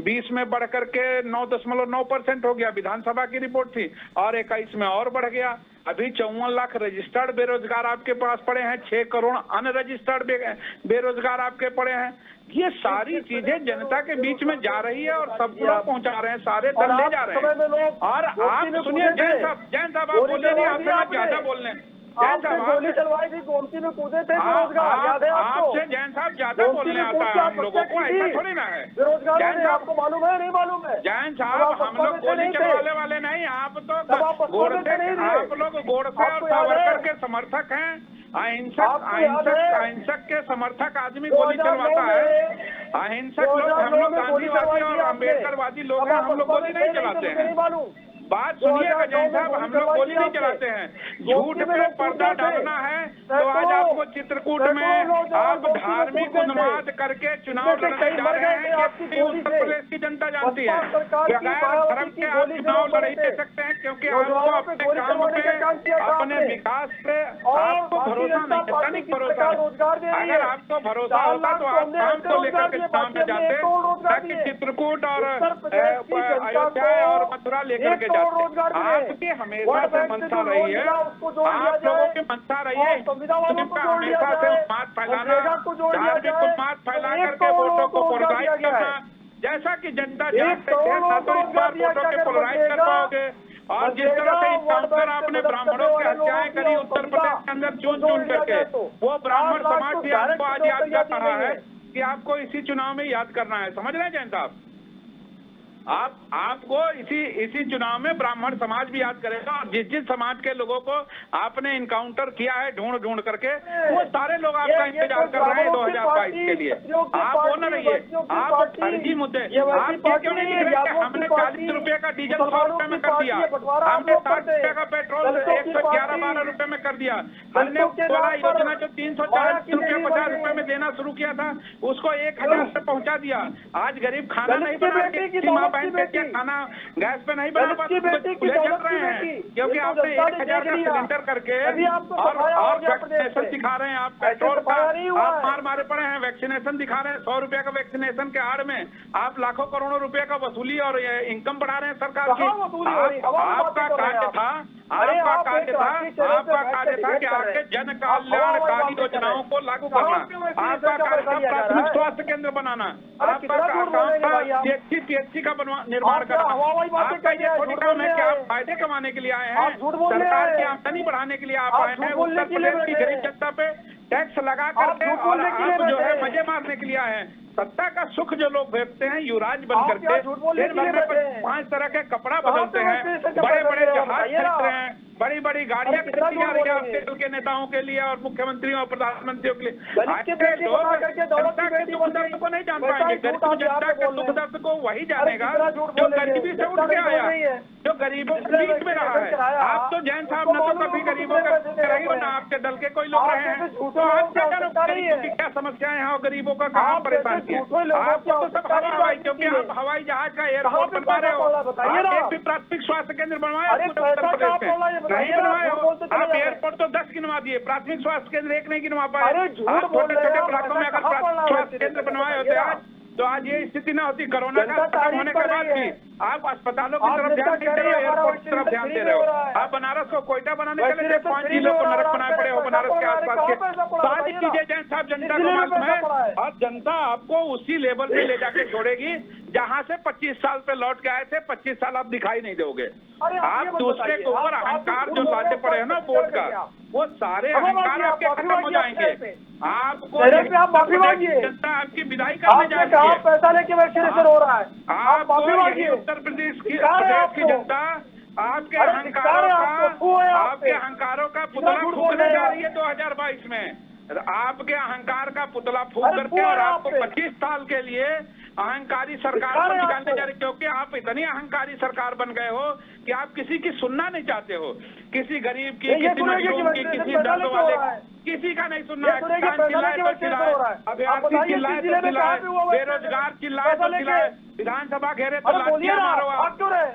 20 में बढ़ करके 9.9% हो गया। विधानसभा की रिपोर्ट थी। और 21 में और बढ़ गया। अभी 54 लाख रजिस्टर्ड बेरोजगार आपके पास पड़े हैं, 6 करोड़ अनरजिस्टर्ड बेरोजगार आपके पड़े हैं। ये सारी चीजें जनता के बीच में जा रही है और सबको लोग पहुंचा रहे हैं, सारे दल ले जा रहे हैं। और आप सुनिए जैन साहब आप बोले नहीं, आप ज्यादा बोल रहे हैं। गोली चलवाई थी, गोमती में कूदे थे बेरोजगार, याद है आपको? आपसे जैन साहब ज्यादा बोलने आता है हम लोगों को, ऐसा थोड़ी ना है। बेरोजगार आपको मालूम है नहीं मालूम है? जैन साहब हम लोग गोली चलवाने वाले नहीं, आप तो आप लोग गोडसे और सावरकर के समर्थक हैं। अहिंसक के समर्थक आदमी गोली चलवाता है। अहिंसक लोग, हम लोग गांधीवादी और अम्बेडकरवादी लोग हैं, हम लोग गोली नहीं चलाते हैं। बात सुनिएगा जैन साहब, हम लोग गोली नहीं चलाते हैं। झूठ पे पर्दा डालना है तो आज आपको चित्रकूट में आप धार्मिक उन्माद करके चुनाव लड़ने जा रहे हैं। ये उत्तर प्रदेश की जनता जानती है। बगैर धर्म के आप चुनाव लड़ ही दे सकते हैं, क्योंकि आपको अपने काम पे, अपने विकास पे आपको भरोसा नहीं है, तनिक भरोसा। अगर आपको भरोसा होता तो आप काम को लेकर के चुनाव में जाते, ताकि चित्रकूट और अयोध्या और मथुरा लेकर के आपकी हमेशा से मंशा रही है, आप लोगों की मंशा रही है हमेशा से उन्माद फैलाना, धार्मिक उन्माद फैला करके वोटों को पोलराइज करना। जैसा कि जनता जानते थे ना, तो इस बार वोटों के पोलराइज कर पाओगे। और जिस तरह से इस आपने ब्राह्मणों की हत्याएं करी उत्तर प्रदेश के अंदर चुन करके, वो ब्राह्मण समाज भी आपको आज याद कर रहा है कि आपको इसी चुनाव में याद करना है। समझ रहे हैं जैन साहब? आपको इसी चुनाव में ब्राह्मण समाज भी याद करेगा। और जिस समाज के लोगों को आपने इनकाउंटर किया है ढूंढ करके, वो सारे लोग आपका इंतजार कर रहे हैं 2022 के लिए। आप वो न रहिए, आप फर्जी मुद्दे आप क्यों नहीं लिख रहे कि हमने 40 रुपए का डीजल 100 रुपए में कर दिया, हमने 60 रुपए का पेट्रोल 111-12 रुपए में कर दिया, हमने वाला योजना जो 340 रुपए 50 रुपए में देना शुरू किया था उसको 1000 से पहुंचा दिया। आज गरीब खाना नहीं बना के खाना गैस पे नहीं बना पाते, खुले चल रहे हैं, क्योंकि आपने 1000 का सिलेंडर करके और वैक्सीनेशन दिखा रहे हैं। आप पेट्रोल का आप मारे पड़े हैं, वैक्सीनेशन दिखा रहे हैं। 100 रुपए का वैक्सीनेशन के आड़ में आप लाखों करोड़ों रुपए का वसूली और इनकम बढ़ा रहे हैं सरकार की। आपका कार्य था कि आपके जन कल्याणकारी योजनाओं को लागू करना, आपका कार्य था प्राथमिक स्वास्थ्य केंद्र बनाना, आपका काम था पीएचसी का निर्माण करना। आपका ये थोड़ी काम है कि आप फायदे कमाने के लिए आए हैं, सरकार की आमदनी बढ़ाने के लिए आप आए हैं, उत्तर प्रदेश की गरीब जनता पे टैक्स लगा करके और आप जो है मजे मारने के लिए आए हैं। सत्ता का सुख जो लोग भेजते हैं युवराज बन करके, दिन भर में 5 तरह के कपड़ा बदलते हैं, बड़े बड़े जहाज खरीद रहे हैं, बड़ी बड़ी गाड़ियां खरीदी जा रही है आपके दल के नेताओं के लिए और मुख्यमंत्रियों और प्रधानमंत्रियों के लिए। ऐसे लोग जनता के दुख दर्द को नहीं जान पाएंगे। गरीब जनता के दुख दर्द को वही जानेगा जो गरीबी से उठ के आया, जो गरीबों के बीच में रहा है। आप तो जैन साहब ने तो कभी गरीबों के रही हो ना, आपके दल के कोई लोग रहे हैं, तो आप क्या करो, गरीबों की क्या समस्याएं हैं और गरीबों का कहाँ परेशान किया। आपको तो सब हवाई, क्योंकि आप हवाई जहाज का एयरपोर्ट बनवा रहे हो। एक भी प्राथमिक स्वास्थ्य केंद्र बनवाया उत्तर प्रदेश में नहीं बनवाए हो। आप एयरपोर्ट तो 10 गिनवा दिए, प्राथमिक स्वास्थ्य केंद्र एक नहीं गिनवा पाए। आप छोटे छोटे इलाकों में अगर प्राथमिक स्वास्थ्य केंद्र बनवाए होते आज, तो आज ये स्थिति न होती। कोरोना का खत्म होने के बाद भी आप अस्पतालों की तरफ ध्यान नहीं दे रहे हो, एयरपोर्ट की तरफ ध्यान दे रहे हो। आप बनारस को कोयटा बनाने के लिए 5 जिलों को नरक बनाए पड़े हो, बनारस के आसपास के सारी चीजें जैन साहब जनता को मालूम है, और जनता आपको उसी लेवल पे ले जाके छोड़ेगी जहां से 25 साल पे लौट के आए थे। 25 साल आप दिखाई नहीं दोगे। आप दूसरे के ऊपर अहंकार जो लादे पड़े हैं ना वोट का, वो सारे अहंकार आपके खत्म हो जाएंगे। आपको जनता आपकी विदाई करने जाएगी। पैसा लेके वैक्सीनेशन हो रहा है, आपको यही उत्तर प्रदेश की जनता आपके अहंकारों का पुतला फूकने जा रही है 2022 में। आपके अहंकार का पुतला फूक करके और आपको 25 साल के लिए अहंकारी सरकार को निकालने जा रही, क्योंकि आप इतनी अहंकारी सरकार बन गए हो कि आप किसी की सुनना नहीं चाहते हो। किसी गरीब की, किसी मजलूम की, किसी दर्द वाले, किसी का नहीं सुनना है। किसान चिल्लाए तो चिल्लाए, अभ्यर्थी चिल्लाए तो चिल्लाए, बेरोजगार चिल्लाए तो चिल्लाए, विधानसभा घेरे तो लाठियां मारो।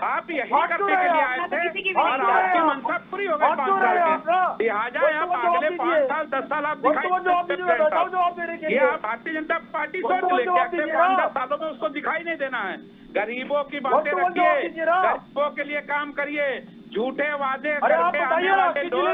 आप यही करने के लिए आए थे और आपकी मंशा पूरी हो गई 5 साल की। लिहाजा आप अगले 5 साल 10 साल आप दिखाई ये आप भारतीय जनता पार्टी सोच ले कि अगले 5-10 सालों में उसको दिखाई नहीं देना है। गरीबों की बातें रखिए, गरीबों के लिए काम करिए। झूठे वादे करके आने वाले लोग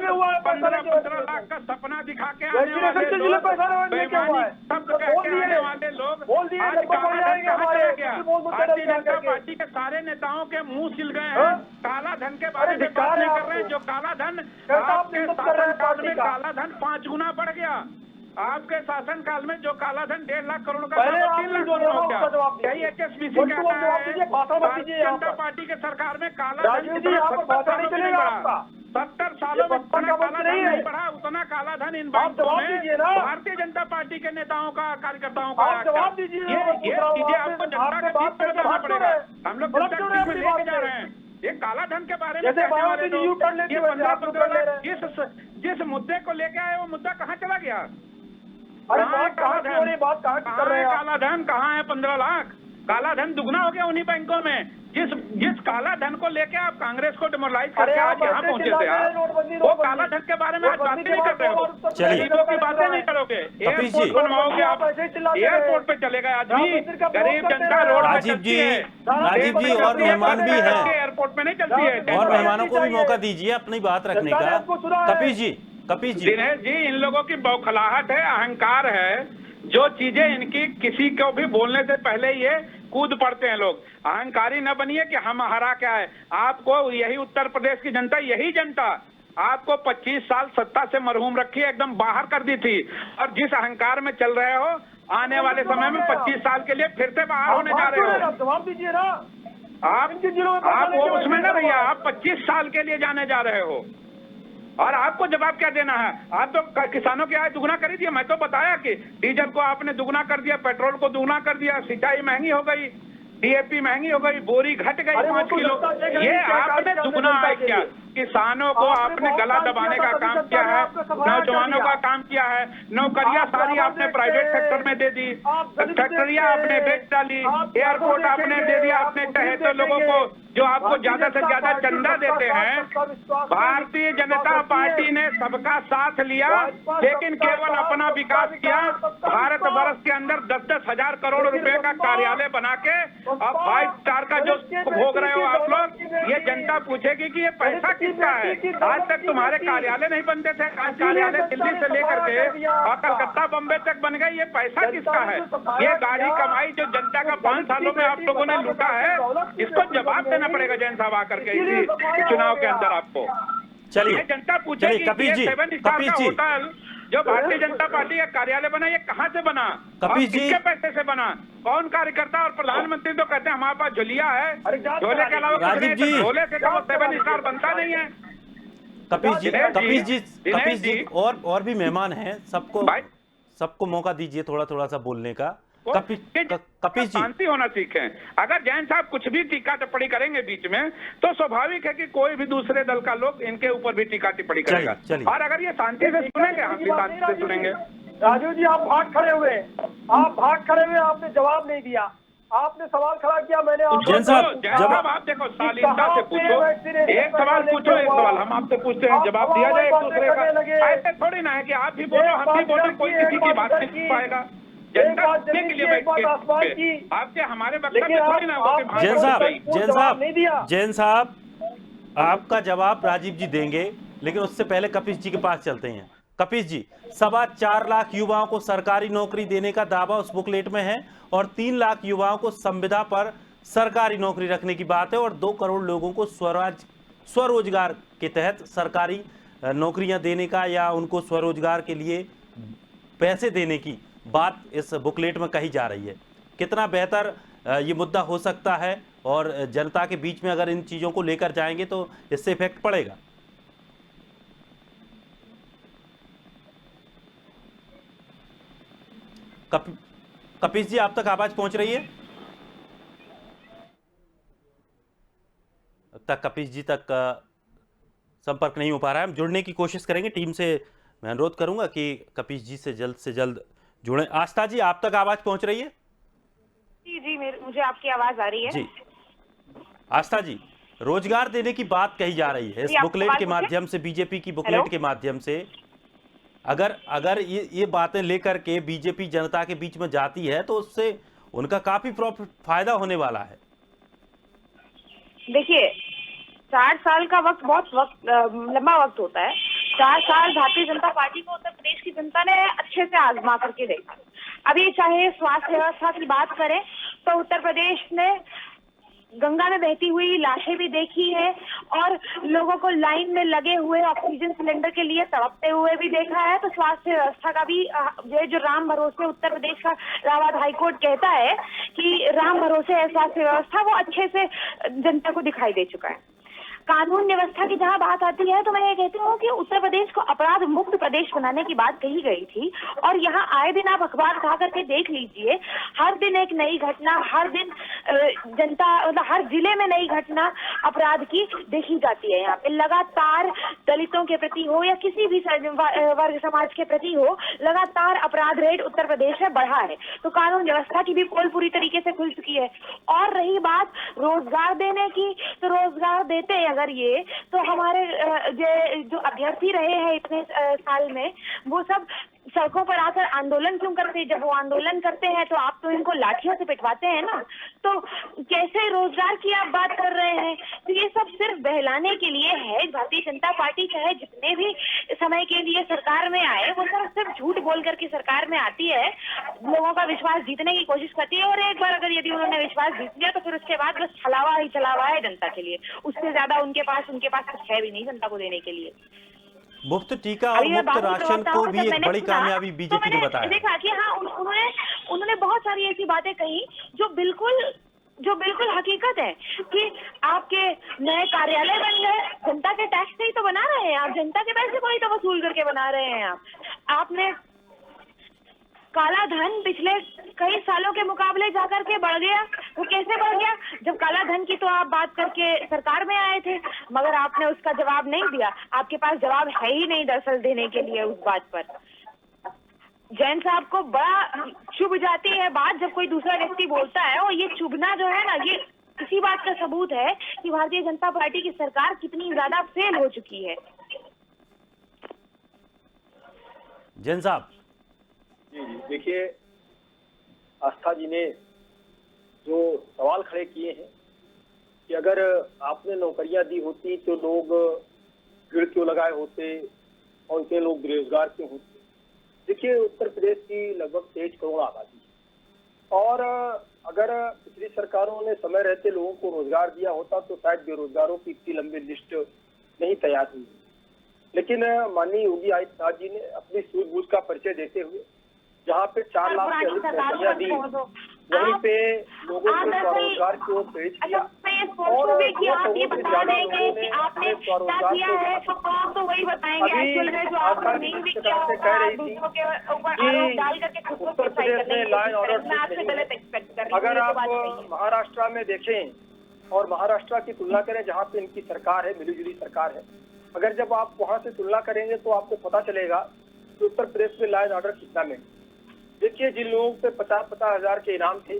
15-15 लाख का सपना दिखा के आने वाले लोग, बेईमानी शब्द कह के आने वाले लोग आज काला धन कहाँ चला गया? भारतीय जनता पार्टी के सारे नेताओं के मुंह सिल गए हैं। काला धन के बारे में बात नहीं कर रहे हैं। जो काला धन आपके शासनकाल में काला धन 5 गुना बढ़ गया। आपके शासनकाल में जो काला धन 1.5 लाख करोड़ का 3 लाख करोड़ हो गया। यही HSBC कहता है भारतीय जनता पार्टी के सरकार में काला धन कितना 70 सालों में नहीं बढ़ा। 70 सालों में उतना काला धन नहीं बढ़ा। उतना काला धन इन बैंकों में भारतीय जनता पार्टी के नेताओं का, कार्यकर्ताओं का। ये चीजें आपको जनता के बीच में करना पड़ेगा। हम लोग जनता के बीच में लेके जा रहे हैं। ये काला धन के बारे में कहने वाले लोग, ये 15-15 लाख जिस मुद्दे को लेके आए वो मुद्दा कहाँ चला गया? काला धन कहाँ है? 15 लाख काला धन दुगना हो गया उन्हीं बैंकों में। जिस काला धन को लेके आप कांग्रेस को डिमोरलाइज करके आज यहाँ पहुंचे थे आप, वो काला धन के बारे में आज बातें नहीं कर रहे हो। गरीबों की बातें नहीं करोगे। एयरपोर्ट बनवाओगे आप, एयरपोर्ट पे चले गए आज भी गरीब जनता रोड पे चलती है। राजीव जी और मेहमान भी हैं, एयरपोर्ट पे नहीं चलती है। और मेहमानों को भी मौका दीजिए अपनी बात रखने का। कपीश जी दिनेश जी, इन लोगों की बौखलाहट है, अहंकार है। जो चीजें इनकी किसी को भी बोलने से पहले ये कूद पड़ते हैं लोग। अहंकारी न बनिए कि हम हरा क्या है। आपको यही उत्तर प्रदेश की जनता, यही जनता आपको 25 साल सत्ता से मरहूम रखी, एकदम बाहर कर दी थी। और जिस अहंकार में चल रहे हो, आने वाले समय में 25 साल के लिए फिर से बाहर होने जा रहे हो। जवाब दीजिए ना। आप वो उसमें न रहिए। आप 25 साल के लिए जाने जा रहे हो और आपको जवाब क्या देना है? आप तो किसानों की आय दुगना कर दिया। मैं तो बताया कि डीजल को आपने दुगना कर दिया, पेट्रोल को दुगना कर दिया, सिंचाई महंगी हो गई, DAP महंगी हो गई, बोरी घट गई 5 किलो। ये आपने दुगना आय किया। किसानों को आपने गला दबाने का काम किया है, नौजवानों का काम किया है। नौकरियां सारी आपने प्राइवेट सेक्टर में दे दी, फैक्ट्रियां आपने बेच डाली, एयरपोर्ट आपने दे दिया अपने टहलते लोगों को जो आपको ज्यादा से ज्यादा चंदा देते हैं। भारतीय जनता पार्टी ने सबका साथ लिया, लेकिन केवल अपना विकास किया। भारतवर्ष के अंदर 10-10 हजार करोड़ रुपए का कार्यालय बना के अब 5 स्टार का जो भोग रहे हो आप लोग, ये जनता पूछेगी कि ये पैसा किसका है? आज तक तुम्हारे कार्यालय नहीं बनते थे, आज कार्यालय दिल्ली से लेकर के और कलकत्ता बम्बे तक बन गए। ये पैसा किसका है? ये गाड़ी कमाई जो जनता का 5 सालों में आप लोगों ने लूटा है, इसको जवाब देना पड़ेगा जैन साहब आकर के इसी चुनाव के अंदर आपको। चलिए जनता पूछेगी कपीश जी, 7 स्टार का होटल जो भारतीय जनता पार्टी का कार्यालय बना, ये कहाँ से बना? कपीश जी, किसके पैसे से बना? कौन कार्यकर्ता? और प्रधानमंत्री तो कहते हैं हमारे पास झोलिया है, झोले के अलावा राजीव जी, झोले से तो 7 स्टार बनता नहीं है। कपीश जी और भी मेहमान हैं, सबको मौका दीजिए थोड़ा सा बोलने का। कपीश जी, शांति होना सीखें। अगर जैन साहब कुछ भी टीका टिप्पणी करेंगे बीच में, तो स्वाभाविक है कि कोई भी दूसरे दल का लोग इनके ऊपर भी टीका टिप्पणी करेगा। और अगर ये शांति से सुनेंगे, हम भी शांति से सुनेंगे। राजीव जी, आप भाग खड़े हुए, आपने जवाब नहीं दिया। आपने सवाल खड़ा किया, मैंने जैन साहब जवाब आप देखो, शालीनता से पूछो। एक सवाल पूछो, एक सवाल हम आपसे पूछते हैं, जवाब दिया जाए एक दूसरे का। ऐसे थोड़ी ना है कि आप भी बोलो हम भी बोलो, कोई किसी की बात नहीं सुन पाएगा। जनता बात सुनने के लिए जमीन की, एक बात आसमान बैठती की। है। आपके हमारे लेकिन वक्तव्य थोड़ी ना होते आप- जैन साहब पूर्ण जवाब नहीं दिया। जैन साहब आपका जवाब राजीव जी देंगे, लेकिन उससे पहले कपिश जी के पास चलते हैं। कपिश जी, 4.25 लाख युवाओं को सरकारी नौकरी देने का दावा उस बुकलेट में है और 3 लाख युवाओं को संविदा पर सरकारी नौकरी रखने की बात है और 2 करोड़ लोगों को स्वरोजगार के तहत सरकारी नौकरियां देने का या उनको स्वरोजगार के लिए पैसे देने की बात इस बुकलेट में कही जा रही है। कितना बेहतर ये मुद्दा हो सकता है और जनता के बीच में अगर इन चीज़ों को लेकर जाएंगे तो इससे इफेक्ट पड़ेगा। कपिश जी, आप तक आवाज पहुंच रही है? अब तक कपिश जी तक संपर्क नहीं हो पा रहा है। हम जुड़ने की कोशिश करेंगे, टीम से मैं अनुरोध करूंगा कि कपिश जी से जल्द जुड़े। आस्था जी, आप तक आवाज पहुंच रही है? जी मुझे आपकी आवाज आ रही है जी आस्था जी, रोजगार देने की बात कही जा रही है इस जी, आप बुकलेट आवाज के मुझे? माध्यम से, बीजेपी की हेलो? बुकलेट के माध्यम से। अगर ये बातें लेकर के बीजेपी जनता के बीच में जाती है तो उससे उनका काफी फायदा होने वाला है। देखिए, 4 साल का वक्त बहुत लंबा वक्त होता है। 4 साल भारतीय जनता पार्टी को उत्तर प्रदेश की जनता ने अच्छे से आजमा करके देखा। अभी चाहे स्वास्थ्य व्यवस्था की बात करें तो उत्तर प्रदेश ने गंगा में बहती हुई लाशें भी देखी है और लोगों को लाइन में लगे हुए ऑक्सीजन सिलेंडर के लिए तड़पते हुए भी देखा है। तो स्वास्थ्य व्यवस्था का भी ये जो राम भरोसे उत्तर प्रदेश का इलाहाबाद हाईकोर्ट कहता है कि राम भरोसे है स्वास्थ्य व्यवस्था, वो अच्छे से जनता को दिखाई दे चुका है। कानून व्यवस्था की जहां बात आती है तो मैं ये कहती हूँ कि उत्तर प्रदेश को अपराध मुक्त प्रदेश बनाने की बात कही गई थी और यहाँ आए दिन आप अखबार उठा करके देख लीजिए, हर दिन एक नई घटना, हर दिन जनता मतलब हर जिले में नई घटना अपराध की देखी जाती है। यहाँ पे लगातार दलितों के प्रति हो या किसी भी वर्ग समाज के प्रति हो, लगातार अपराध रेट उत्तर प्रदेश में बढ़ा है। तो कानून व्यवस्था की भी पोल पूरी तरीके से खुल चुकी है। और रही बात रोजगार देने की, तो रोजगार देते हैं अगर ये, तो हमारे जो अभ्यर्थी रहे हैं इतने साल में, वो सब सड़कों पर आकर आंदोलन क्यों करते हैं? जब वो आंदोलन करते हैं तो आप तो इनको लाठियों से पिटवाते हैं ना। तो कैसे रोजगार की आप बात कर रहे हैं? तो ये सब सिर्फ बहलाने के लिए है। भारतीय जनता पार्टी चाहे जितने भी समय के लिए सरकार में आए, वो सब सिर्फ झूठ बोल करके सरकार में आती है, लोगों का विश्वास जीतने की कोशिश करती है और एक बार अगर यदि उन्होंने विश्वास जीत लिया तो फिर उसके बाद बस छलावा ही छलावा है जनता के लिए। उससे ज्यादा उनके पास कुछ है भी नहीं जनता को देने के लिए। मुफ्त टीका और मुफ्त राशन को भी एक बड़ी कामयाबी बीजेपी ने बताया। देखा कि हाँ, उन्होंने बहुत सारी ऐसी बातें कही जो बिल्कुल हकीकत है कि आपके नए कार्यालय बन गए, जनता के टैक्स से ही तो बना रहे हैं आप, जनता के पैसे को ही तो वसूल करके बना रहे हैं आपने काला धन पिछले कई सालों के मुकाबले जाकर के बढ़ गया। वो कैसे बढ़ गया? जब काला धन की तो आप बात करके सरकार में आए थे, मगर आपने उसका जवाब नहीं दिया। आपके पास जवाब है ही नहीं दरअसल देने के लिए उस बात पर। जैन साहब को बड़ा चुभ जाती है बात जब कोई दूसरा व्यक्ति बोलता है, और ये चुभना जो है ना, ये इसी बात का सबूत है कि भारतीय जनता पार्टी की सरकार कितनी ज्यादा फेल हो चुकी है। जैन साहब, जी देखिए, आस्था जी ने जो सवाल खड़े किए हैं कि अगर आपने नौकरियां दी होती तो लोग भीड़ क्यों लगाए होते और उनके लोग बेरोजगार क्यों होते। देखिए, उत्तर प्रदेश की लगभग 23 करोड़ आबादी है और अगर पिछली सरकारों ने समय रहते लोगों को रोजगार दिया होता तो शायद बेरोजगारों की इतनी लंबी लिस्ट नहीं तैयार हुई। लेकिन माननीय योगी आदित्यनाथ जी ने अपनी सूझबूझ का परिचय देते हुए जहाँ पे 4 लाख से अधिक नौकरियां दी, वहीं पे लोगों को स्वरोजगार की ओर प्रेरित किया और आप ये बता देंगे कि आपने क्या किया है तो आप तो वही बताएंगे एक्चुअल में जो आपने नहीं भी किया होगा, दूसरों के ऊपर आरोप डाल करके खुद को उत्तर प्रदेश में लॉ एंड ऑर्डर मैं आपसे गलत एक्सपेक्ट कर रही हूँ। अगर आप महाराष्ट्र में देखें और महाराष्ट्र की तुलना करें जहाँ पे इनकी सरकार है, मिलीजुली सरकार है, अगर जब आप वहाँ से तुलना करेंगे तो आपको पता चलेगा कि उत्तर प्रदेश में लॉ एंड ऑर्डर कितना में। देखिए, जिन लोगों पे 50-50 हजार के इनाम थे,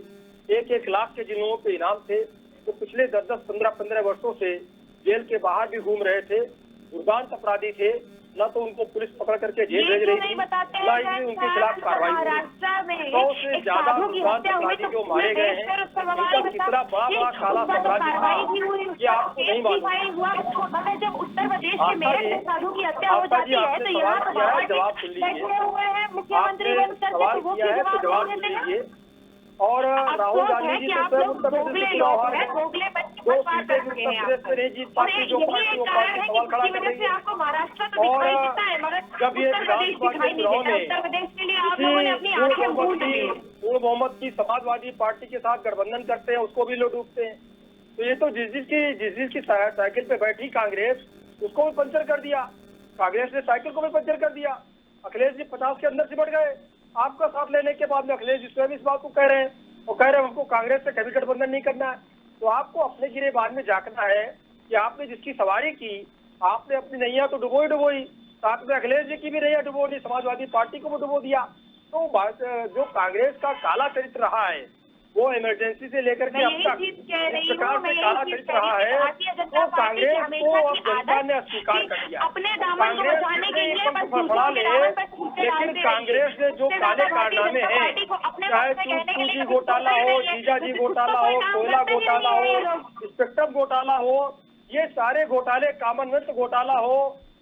1-1 लाख के जिन लोगों पे इनाम थे, वो पिछले 10-10, 15-15 वर्षों से जेल के बाहर भी घूम रहे थे, दुर्दांत अपराधी थे, ना तो उनको पुलिस पकड़ करके जेल भेज ये रही नहीं थी, बताते ना हैं ही उनके खिलाफ कार्रवाई हुई। महाराष्ट्र में 100 से एक ज्यादा साधु की हत्या हुई अपराधी तो जो मारे गए हैं, इनका कितना बड़ा बड़ा काला साम्राज्य था, ये आपको नहीं मालूम। हुआ मगर जब उत्तर प्रदेश के आस्था मेयर जी, से साधु की हत्या हो आस्था जी, जाती है आपने तो यहाँ सवाल किया है, जवाब सुन लीजिए। बैठे हुए हैं मुख्यमंत्री आपने बन करके सवाल तो वो किया है तो जवाब नहीं सुन देते हैं। लीजिए। और राहुल अफसोस गांधी है जी कि तो आप स्वयं लोग उत्तर प्रदेश दोगले से लोग चुनाव हार हैं, गए। दोगले बच्चे 2 पार सीटें कर उत्तर चुके हैं प्रदेश में नहीं जीत पाती, जो यही पार्टी एक वो कारण पार्टी है कि सवाल खड़ा इसकी कर वजह रही से है। आपको महाराष्ट्र तो दिखाई और देता है मगर जब ये उत्तर प्रदेश विधानसभा दिखाई के नहीं चुनाव देता। में उत्तर प्रदेश के लिए आप लोगों ने अपनी आंखें मूंद ली। पूर्ण बहुमत की समाजवादी पार्टी के साथ गठबंधन करते हैं, उसको भी लोग डूबते हैं। तो ये तो जिस जिसकी साइकिल पे बैठी कांग्रेस, उसको भी पंचर कर दिया। कांग्रेस ने साइकिल को भी पंचर कर दिया। अखिलेश जी 50 के अंदर सिमट गए। आपका साथ लेने के बाद में अखिलेश जी स्वयं इस बात को कह रहे हैं और कह रहे हैं हमको कांग्रेस से कभी गठबंधन नहीं करना है। तो आपको अपने गिरेबान में झांकना है कि आपने जिसकी सवारी की, आपने अपनी नैया तो डुबोई, साथ में अखिलेश जी की भी नैया डुबो दी, समाजवादी पार्टी को भी डुबो दिया। तो जो कांग्रेस का काला चरित्र रहा है, वो इमरजेंसी से लेकर के अब तक इस प्रकार से काला चरित्र रहा है, तो कांग्रेस को अब जनता ने अस्वीकार कर दिया। अपने दामन को बचाने के लिए बस फड़फड़ा ले, दूसरों के दामन पर छींटे लेकिन डालते कांग्रेस ने जो काले कारनामे हैं, चाहे 2G घोटाला हो, जीजाजी घोटाला हो, कोयला घोटाला हो, स्पेक्ट्रम घोटाला हो, ये सारे घोटाले, कॉमनवेल्थ घोटाला हो,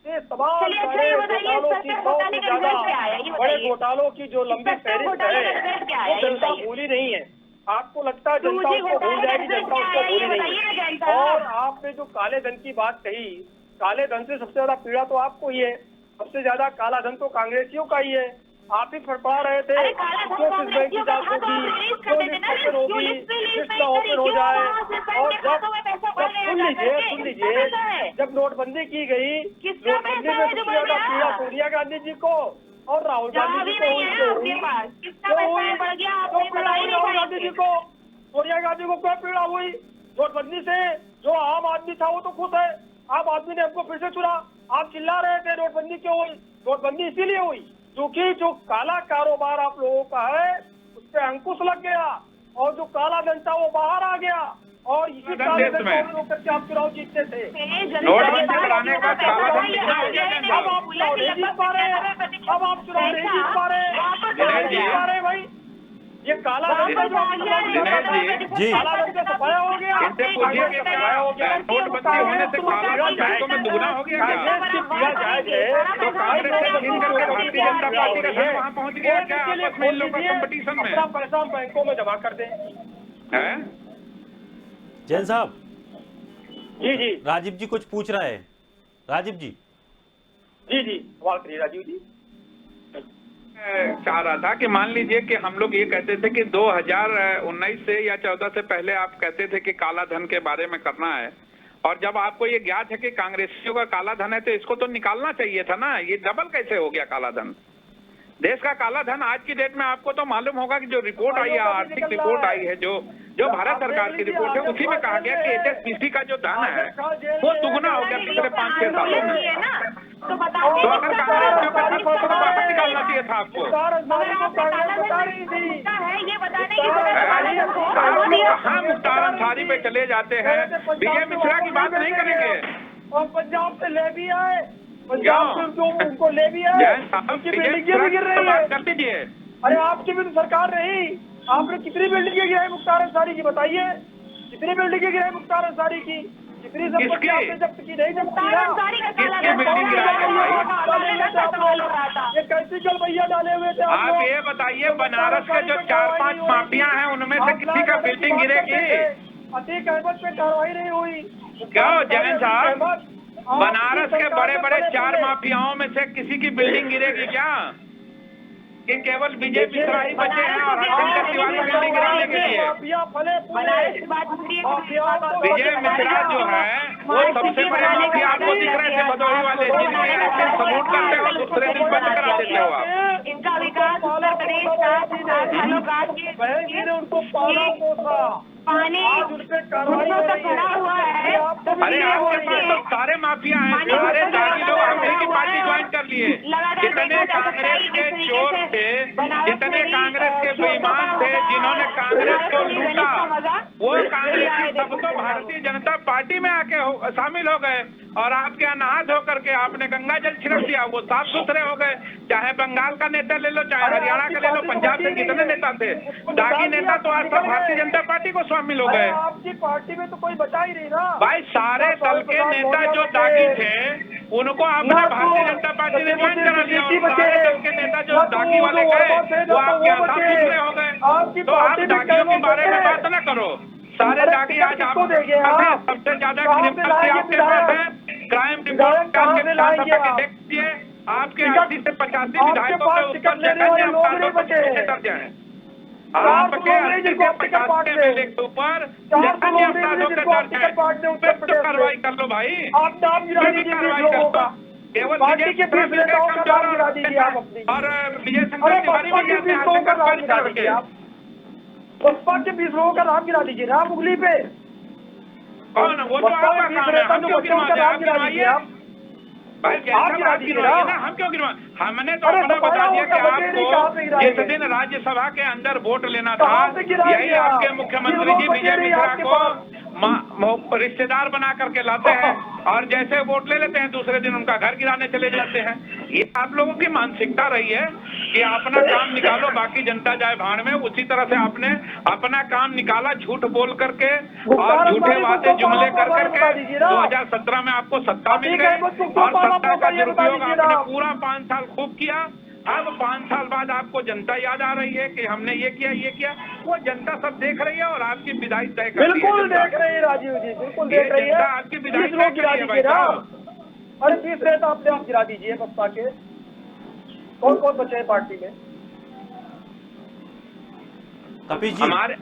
ये तमाम सारे घोटालों की 100 से ज्यादा बड़े घोटालों की जो लंबी फहरिस्त है, वो जनता भूली नहीं है। आपको लगता है जनता उसको भूल जाएगी, जनता उसको भूली नहीं है। और आपने जो काले धन की बात कही, काले धन से सबसे ज्यादा पीड़ा तो आपको ही है, सबसे ज्यादा काला धन तो कांग्रेसियों का ही है। आप ही फड़फड़ा रहे थे जो किस बैंक की जांच होगी, जो लिस्ट ओपन होगी, लिस्ट ओपन हो जाए। और जब सुन लीजिए, जब नोटबंदी की गई, नोटबंदी में सबसे ज्यादा पीड़ा सोनिया गांधी जी को और राहुल गांधी जी को हुई। राहुल गांधी जी को, सोनिया गांधी को क्या पीड़ा हुई नोटबंदी से? जो आम आदमी था वो तो खुश है, आम आदमी ने हमको फिर से चुना। आप चिल्ला रहे थे नोटबंदी क्यों हुई? नोटबंदी इसीलिए हुई क्योंकि जो काला कारोबार आप लोगों का है उस पर अंकुश लग गया और जो काला धन था वो बाहर आ गया और इसी काले धन का उपयोग करके आप चुनाव जीतते थे। नोटबंदी कराने का काला धन कितना हो गया? अब आप चुनाव नहीं जीत पा रहे, अब आप चुनाव नहीं जीत पा रहे भाई। ये काला धन का जी काला धन का सफाया हो गया। इनसे पूछिए कि क्या नोटबंदी होने से काला धन बैंकों में दुगना हो गया क्या? कांग्रेस की किया जायज है तो कांग्रेस से छीन करके भारतीय जनता पार्टी का धन वहाँ पहुँच गया क्या आपस में इन लोगों का कंपटीशन में? अपना पैसा हम बैंकों में जमा कर दें। है जैन साहब, जी राजीव जी कुछ पूछ रहे हैं। राजीव जी जी सवाल करिए राजीव जी। चाह रहा था कि मान लीजिए कि हम लोग ये कहते थे कि 2019 से या 14 से पहले आप कहते थे कि काला धन के बारे में करना है, और जब आपको ये ज्ञात है कि कांग्रेसियों का काला धन है तो इसको तो निकालना चाहिए था ना। ये डबल कैसे हो गया काला धन? देश का काला धन आज की डेट में आपको तो मालूम होगा कि जो रिपोर्ट आई है, आर्थिक रिपोर्ट आई है, जो भारत सरकार की रिपोर्ट है, उसी में कहा गया कि HSBC का जो धन है वो दुगना हो गया पिछले 5-6 सालों में। तो अगर कांग्रेसियों का धन तो वापस निकालना चाहिए था आपको। कहाँ मुख्तार अंसारी पे चले जाते हैं, विजय मिश्रा की बात नहीं करेंगे? और पंजाब से ले भी आए, पंजाब से उनको ले भी आए, उनकी बिल्डिंगें भी गिर रही है। कर दीजिए। अरे आपकी भी तो सरकार रही, आपने कितनी बिल्डिंगें गिराई मुख्तार अंसारी की? बताइए कितनी बिल्डिंगें गिराई मुख्तार अंसारी की? कितनी संपत्ति आपने जब्त की? नहीं जब्त किसकी बिल्डिंग गिराई ये कैसी जल भैया डाले हुए थे आप ये बताइए, बनारस के जो 4-5 माफिया हैं उनमें से किसी का बिल्डिंग गिरेगी? अतीक अहमद पे कार्रवाई नहीं हुई क्यों जैन साहब? बनारस के बड़े बड़े 4 माफियाओं में से किसी की बिल्डिंग गिरेगी क्या? कि केवल विजय मिश्रा ही बचे हैं और हरशंकर तिवारी बिल्डिंग गिराने के लिए? विजय मिश्रा जो है वो सबसे बड़े माफिया आपको दिख रहे थे भदोही वाले, जिनमें एक दिन सबूत करते हो दूसरे दिन बंद करा देते हो आप। इनका विकास उत्तर प्रदेश का उनको पाला पोसा, पानी आज उन पे कार्रवाई हो रही है। हुआ है। अरे आपके पास तो सारे माफिया हैं, सारे दागी लोग आप ही की पार्टी ज्वाइन कर लिए। जितने कांग्रेस के चोर थे, जितने कांग्रेस के बेईमान थे, जिन्होंने कांग्रेस को लूटा, वो कांग्रेस की सब तो भारतीय जनता पार्टी में आके शामिल हो गए और आपके यहाँ नहा धो करके आपने गंगा जल छिड़क दिया, वो साफ सुथरे हो गए। चाहे बंगाल का नेता ले लो, चाहे हरियाणा का ले लो, पंजाब से कितने नेता थे दागी नेता, तो आज तक भारतीय जनता पार्टी को शामिल हो गए। आपकी पार्टी में तो कोई बचा ही नहीं ना भाई, सारे दल के नेता जो दागी थे उनको आपने भारतीय जनता पार्टी ने ज्वाइन करा लिया, और सारे दल के नेता जो दागी वाले गए वो आपके यहाँ साफ सुथरे हो गए। तो आप दागियों के बारे में बात न करो। सारे दागी आज आप सबसे ज्यादा क्रिमिनल आपके पास है। क्राइम रिपोर्ट देखिए, आपके 80 से 85 विधायकों के ऊपर दर्ज हैं। आपके 80 से 85 एमएलए के ऊपर जघन्य अपराधों के दर्ज हैं। तो कार्रवाई कर लो भाई, आप नाम गिरा दीजिए लोगों का, केवल पार्टी के 20 नेताओं का नाम गिरा दीजिए आप अपनी, और विजय शंकर तिवारी बसपा के 20 लोगों का नाम गिरा दीजिए आप, बसपा के 20 लोगों का नाम गिरा दीजिए ना उंगली पे। कौन? वो तो आपका काम है, हम क्यों गिरवाएं? आप गिरवाइए भाई, आप गिरवाइए ना, हम क्यों गिरवाएं? हमने तो अपना बता दिया कि आपको जिस दिन राज्यसभा के अंदर वोट लेना था, यही आपके मुख्यमंत्री जी विजय मिश्रा को रिश्तेदार बना करके लाते हैं और जैसे वोट ले लेते हैं दूसरे दिन उनका घर गिराने चले जाते हैं। ये आप लोगों की मानसिकता रही है कि अपना काम निकालो, बाकी जनता जाए भाड़ में। उसी तरह से आपने अपना काम निकाला, झूठ बोल करके और झूठे वादे जुमले कर करके 2017 में आपको सत्ता मिल गई और सत्ता का दुरुपयोग आपने पूरा 5 साल खूब किया। अब 5 साल बाद आपको जनता याद आ रही है कि हमने ये किया। वो जनता सब देख रही है और आपकी विदाई तय कर रही है। बिल्कुल देख रही है राजीव जी, बिल्कुल देख रही है। आपकी विदाई तय कर रही है भाई साहब। अरे 20 नेता अपने आप गिरा दीजिए बसपा के। कौन कौन बचे हैं पार्टी में? कपिल जी, हमारे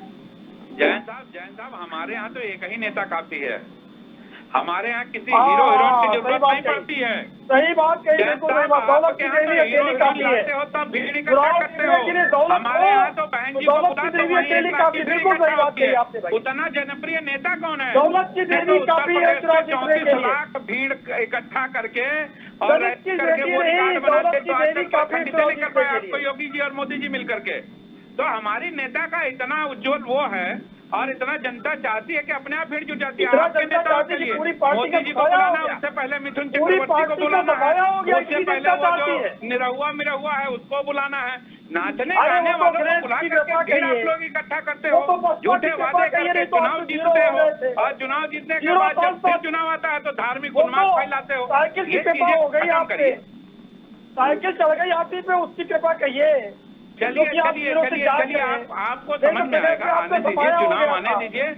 जैन साहब हमारे यहाँ तो एक ही नेता काफी है। हमारे यहाँ किसी हीरो हीरोइन की जरूरत नहीं पड़ती है। सही बात कही, बिल्कुल सही बात। दौलत की देवी अकेली काफी है। भीड़ इकट्ठा करते हो। हमारे यहाँ तो बहन जी को बुला तो वहीं एक लाख की भीड़ इकट्ठा होती है। उतना जनप्रिय नेता कौन है? दौलत की देवी काफी है। 34 लाख भीड़ इकट्ठा करके और करके वो रिकॉर्ड बनाते तो आज तक खंडित नहीं कर पाए आपको योगी जी और मोदी जी मिलकर के। तो हमारी नेता का इतना उज्जवल वो है और इतना जनता चाहती है कि अपने आप भीड़ जुट जाती है। आपके नेताओं के लिए मोदी जी को बुलाना, उससे पहले मिथुन चक्रवर्ती को बुलाना है, उससे पहले वो जो निरहुआ है उसको बुलाना है। नाचने गाने वालों को बुला करके भीड़ आप लोग इकट्ठा करते हो, झूठे वादे करके चुनाव जीतते हो और चुनाव जीतने के बाद जब फिर चुनाव आता है तो धार्मिक उन्माद फैलाते हो। ये चीजें खत्म करिए। साइकिल चल गई हाथी पे, उसकी कृपा कहिए। चलिए आपको समझ में आएगा। आने दीजिए,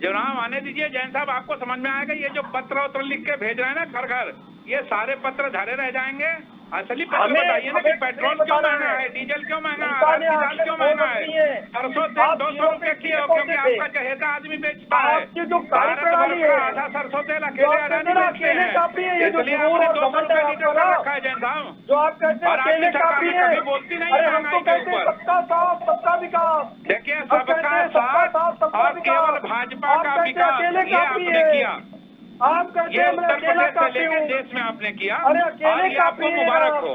चुनाव आने दीजिए जैन साहब, आपको समझ में आएगा। ये जो पत्र लिख के भेज रहे हैं ना घर घर, ये सारे पत्र धरे रह जाएंगे। असली पत्र बताइए ना कि पेट्रोल क्यों महंगा है, डीजल क्यों महंगा है, दाल क्यों महंगा है। सरसों तेल 200 रुपए की हो क्योंकि आपका चहेता आदमी बेचता है। आधा सरसों तेल अकेले अडानी बेचते हैं, इसलिए आपने 200 रुपए लीटर कर रखा है जैन साहब। जो आप कहते और आपकी सरकार कभी बोलती नहीं है महंगाई के ऊपर। सबका विकास, देखिए सबका साथ और केवल भाजपा का विकास ये आपने किया। आप कहते ये हैं उत्तर प्रदेश से लेकर देश में आपने किया अरे और ये आपको मुबारक हो।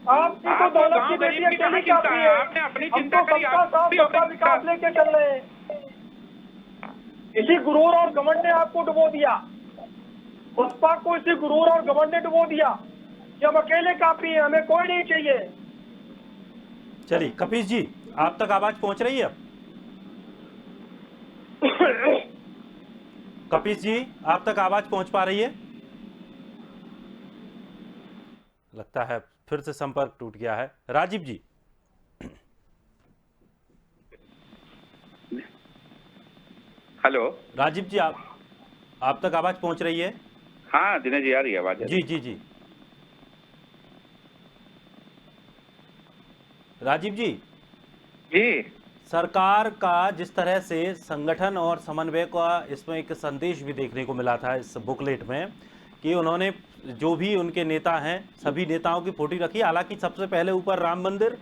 आपकी तो दौलत की बेटी अकेली काफी है। आपने अपनी चिंता करी, सबका विकास लेके चल रहे हैं। इसी गुरूर और घमंड ने आपको डुबो दिया, बसपा को इसी गुरूर और घमंड ने डुबो दिया कि हम अकेले काफी है, हमें कोई नहीं चाहिए। चलिए कपिल जी, आप तक आवाज पहुंच रही है? कपिल जी, आप तक आवाज पहुंच पा रही है? लगता है फिर से संपर्क टूट गया है। राजीव जी, हेलो राजीव जी, आप तक आवाज पहुंच रही है? हाँ दिनेश जी, आ रही है आवाज? जी जी जी, राजीव जी जी, सरकार का जिस तरह से संगठन और समन्वय का इसमें एक संदेश भी देखने को मिला था इस बुकलेट में कि उन्होंने जो भी उनके नेता हैं सभी नेताओं की फोटो रखी। हालांकि सबसे पहले ऊपर राम मंदिर,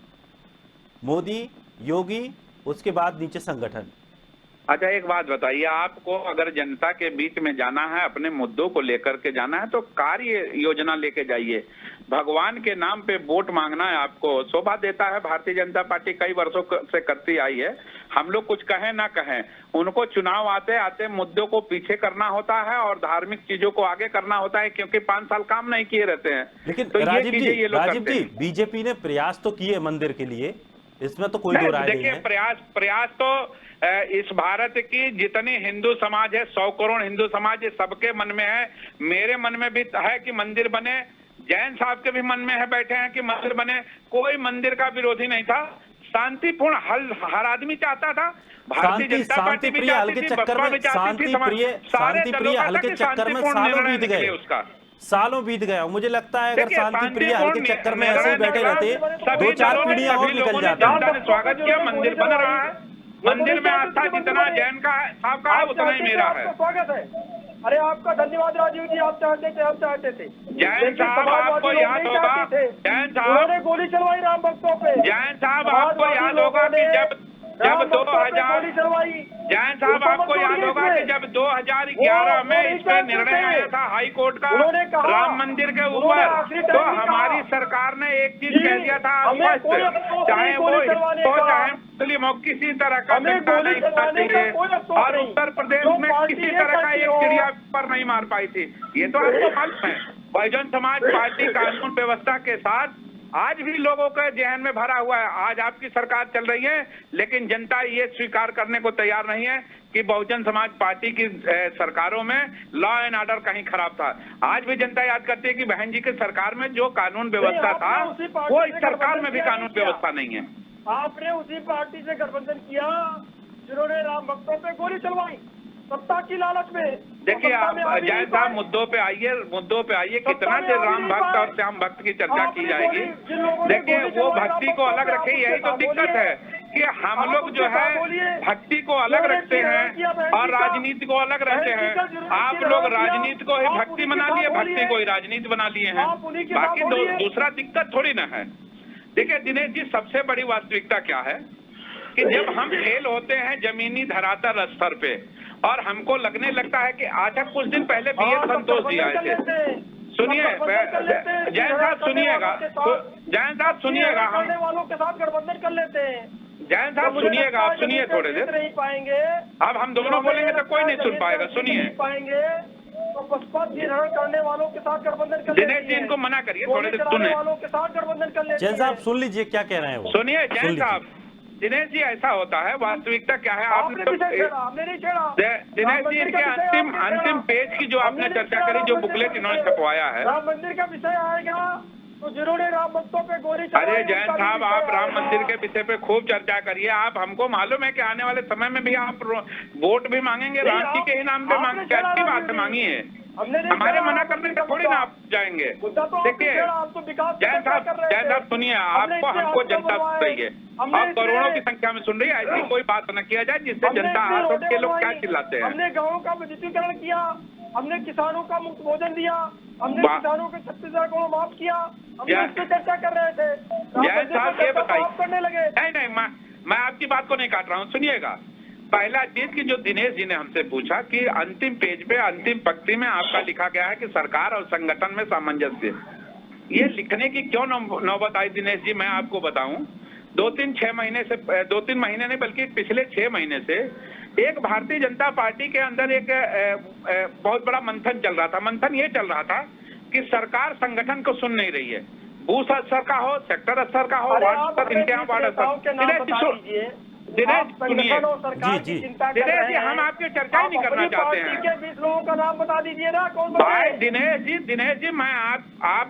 मोदी, योगी, उसके बाद नीचे संगठन। अच्छा, एक बात बताइए, आपको अगर जनता के बीच में जाना है, अपने मुद्दों को लेकर के जाना है, तो कार्य योजना लेके जाइए। भगवान के नाम पे वोट मांगना है आपको शोभा देता है। भारतीय जनता पार्टी कई वर्षों से करती आई है। हम लोग कुछ कहें ना कहें, उनको चुनाव आते आते मुद्दों को पीछे करना होता है और धार्मिक चीजों को आगे करना होता है, क्योंकि 5 साल काम नहीं किए रहते हैं। लेकिन तो राजीव ये जी बीजेपी ने प्रयास तो किए मंदिर के लिए, इसमें तो कोई दो राय नहीं देखिए, है। प्रयास तो इस भारत की जितनी हिंदू समाज है, 100 करोड़ हिंदू समाज, ये सबके मन में है। मेरे मन में भी है कि मंदिर बने, जैन साहब के भी मन में है, बैठे हैं कि मंदिर बने। कोई मंदिर का विरोधी नहीं था। शांतिपूर्ण हल हर आदमी चाहता था। भारतीय जनता पार्टी भी चाहती थी, बसपा भी चाहती थी, शांति प्रिय हल्के चक्कर में सालों बीत गए, उसका सालों बीत गया। मुझे लगता है अगर शांति प्रिय हल्के चक्कर में ऐसे ही बैठे रहते, 2-4 पीढ़ियां और निकल जाती। जनता ने स्वागत किया, मंदिर बन रहा है। मंदिर में आस्था जितना जैन का साहब का है उतना ही मेरा है। स्वागत है। अरे आपका धन्यवाद राजीव जी, आप चाहते थे, हम चाहते थे। जैन साहब आपको याद होगा, जैन साहब उन्होंने गोली चलवाई राम भक्तों पे। जैन साहब आपको याद होगा कि जब 2000 जैन साहब आपको याद होगा कि जब 2011 में इस पे निर्णय आया था हाई कोर्ट का राम मंदिर के ऊपर, तो हमारी सरकार ने एक चीज कह दिया था स्पष्ट, चाहे वो हिंदू चाहे मुस्लिम हो, किसी तरह का धक्का नहीं करना चाहिए। और उत्तर प्रदेश में किसी तरह का एक चिड़िया पर नहीं मार पाई थी। ये तो आपको मालूम है। बहुजन समाज पार्टी कानून व्यवस्था के साथ आज भी लोगों के जहन में भरा हुआ है। आज आपकी सरकार चल रही है, लेकिन जनता ये स्वीकार करने को तैयार नहीं है कि बहुजन समाज पार्टी की सरकारों में लॉ एंड ऑर्डर कहीं खराब था। आज भी जनता याद करती है कि बहन जी की सरकार में जो कानून व्यवस्था था, वो इस सरकार में भी कानून व्यवस्था नहीं है। आपने उसी पार्टी से गठबंधन किया जिन्होंने राम भक्तों पे गोली चलवाई, सत्ता की लालच में। देखिए, आप जैन साहब मुद्दों पे आइए। कितना देर राम भक्त और श्याम भक्त की चर्चा की जाएगी? देखिए, वो भक्ति को अलग रखे, यही तो दिक्कत है कि हम लोग जो है भक्ति को अलग रखते हैं और राजनीति को अलग रखते हैं। आप लोग राजनीति को ही भक्ति बना लिए, भक्ति को ही राजनीति बना लिए हैं। बाकी दूसरा दिक्कत थोड़ी ना है। देखिए दिनेश जी, सबसे बड़ी वास्तविकता क्या है कि जब हम फेल होते हैं जमीनी धरातल स्तर पे और हमको लगने लगता है कि अच्छा, कुछ दिन पहले BS संतोष जी आए थे। सुनिए जैन साहब, सुनिएगा, जैन साहब सुनिएगा, हम वालों के साथ गठबंधन कर लेते हैं। जैन साहब सुनिएगा, आप सुनिए थोड़े देर। नहीं पाएंगे। अब हम दोनों बोलेंगे तो कोई नहीं सुन पाएगा। सुनिए, पाएंगे तो बसपा निर्णय करने वालों के साथ गठबंधन कर दिनेश जी इनको मना करिए, थोड़े देर सुने। वालों के साथ गठबंधन कर लेते जैन साहब सुन लीजिए क्या कह रहे हैं वो। सुनिए जैन साहब, दिनेश जी ऐसा होता है, वास्तविकता क्या है, आपने नहीं छेड़ा। दिनेश जी इनके अंतिम पेज की जो आपने चर्चा करी, जो बुकलेट इन्होंने छपवाया है, राम मंदिर का विषय आएगा तो जिन्होंने राम भक्तों पे गोली चलाई। अरे जैन साहब, आप राम मंदिर के विषय पे खूब चर्चा करिए। आप हमको मालूम है कि आने वाले समय में भी आप वोट भी मांगेंगे, राम जी के ही नाम पे मांगे, अच्छी बात है, मांगिए। हमारे मना करने का थोड़ी ना आप जाएंगे। देखिए जैन साहब सुनिए, आपको हमको जनता सुन रही है, आप करोड़ों की संख्या में सुन रही है। ऐसी कोई बात न किया जाए जिससे जनता हाथ उठ के लोग क्या चिल्लाते हैं। हमने गाँवों का विद्युतीकरण किया, हमने किसानों का मुफ्त भोजन दिया, हमने किसानों के 36,000 करोड़ माफ किया। हम इस पे चर्चा कर रहे थे। जैन साहब ये बताइए, करने लगे। नहीं मैं आपकी बात को नहीं काट रहा हूँ, सुनिएगा। पहला चीज की जो दिनेश जी ने हमसे पूछा कि अंतिम पेज पे अंतिम पंक्ति में आपका लिखा गया है कि सरकार और संगठन में सामंजस्य, ये लिखने की क्यों नौबत आई दिनेश जी, मैं आपको बताऊं। 2-3 महीने नहीं बल्कि पिछले 6 महीने से एक भारतीय जनता पार्टी के अंदर एक बहुत बड़ा मंथन चल रहा था। मंथन ये चल रहा था कि सरकार संगठन को सुन नहीं रही है, बूथ स्तर का हो, सेक्टर स्तर का हो, वार्ड स्तर, इंतजाम वार्ड स्तर। दिनेश सुनिए जी दिनेश जी, हम आपकी चर्चा ही नहीं करना चाहते हैं। 20 लोगों का नाम बता दीजिए ना, कौन भाई दिनेश जी मैं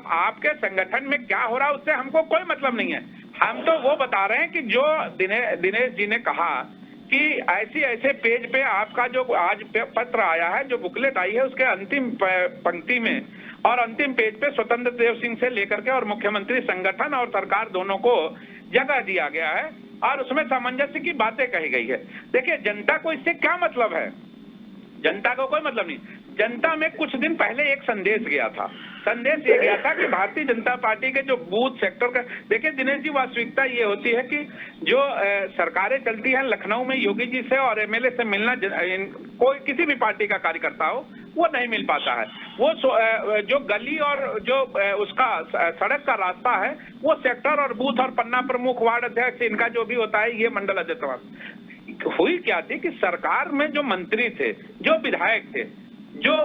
आपके संगठन में क्या हो रहा है उससे हमको कोई मतलब नहीं है। हम तो वो बता रहे हैं कि जो दिनेश जी ने कहा कि ऐसे पेज पे आपका जो आज पत्र आया है, जो बुकलेट आई है, उसके अंतिम पंक्ति में और अंतिम पेज पे स्वतंत्र देव सिंह से लेकर के और मुख्यमंत्री, संगठन और सरकार दोनों को जगह दिया गया है और उसमें सामंजस्य की बातें कही गई है। देखिए जनता को इससे क्या मतलब है, जनता को कोई मतलब नहीं। जनता में कुछ दिन पहले एक संदेश गया था। संदेश ये गया था कि भारतीय जनता पार्टी के जो बूथ सेक्टर का, देखिए दिनेश जी, वास्तविकता ये होती है कि जो सरकारें चलती हैं लखनऊ में योगी जी से और एमएलए से मिलना कोई किसी भी पार्टी का कार्यकर्ता हो वो नहीं मिल पाता है। वो जो गली और जो उसका सड़क का रास्ता है वो सेक्टर और बूथ और पन्ना प्रमुख, वार्ड अध्यक्ष, इनका जो भी होता है ये मंडल अध्यक्ष। हुई क्या थी कि सरकार में जो मंत्री थे, जो विधायक थे, जो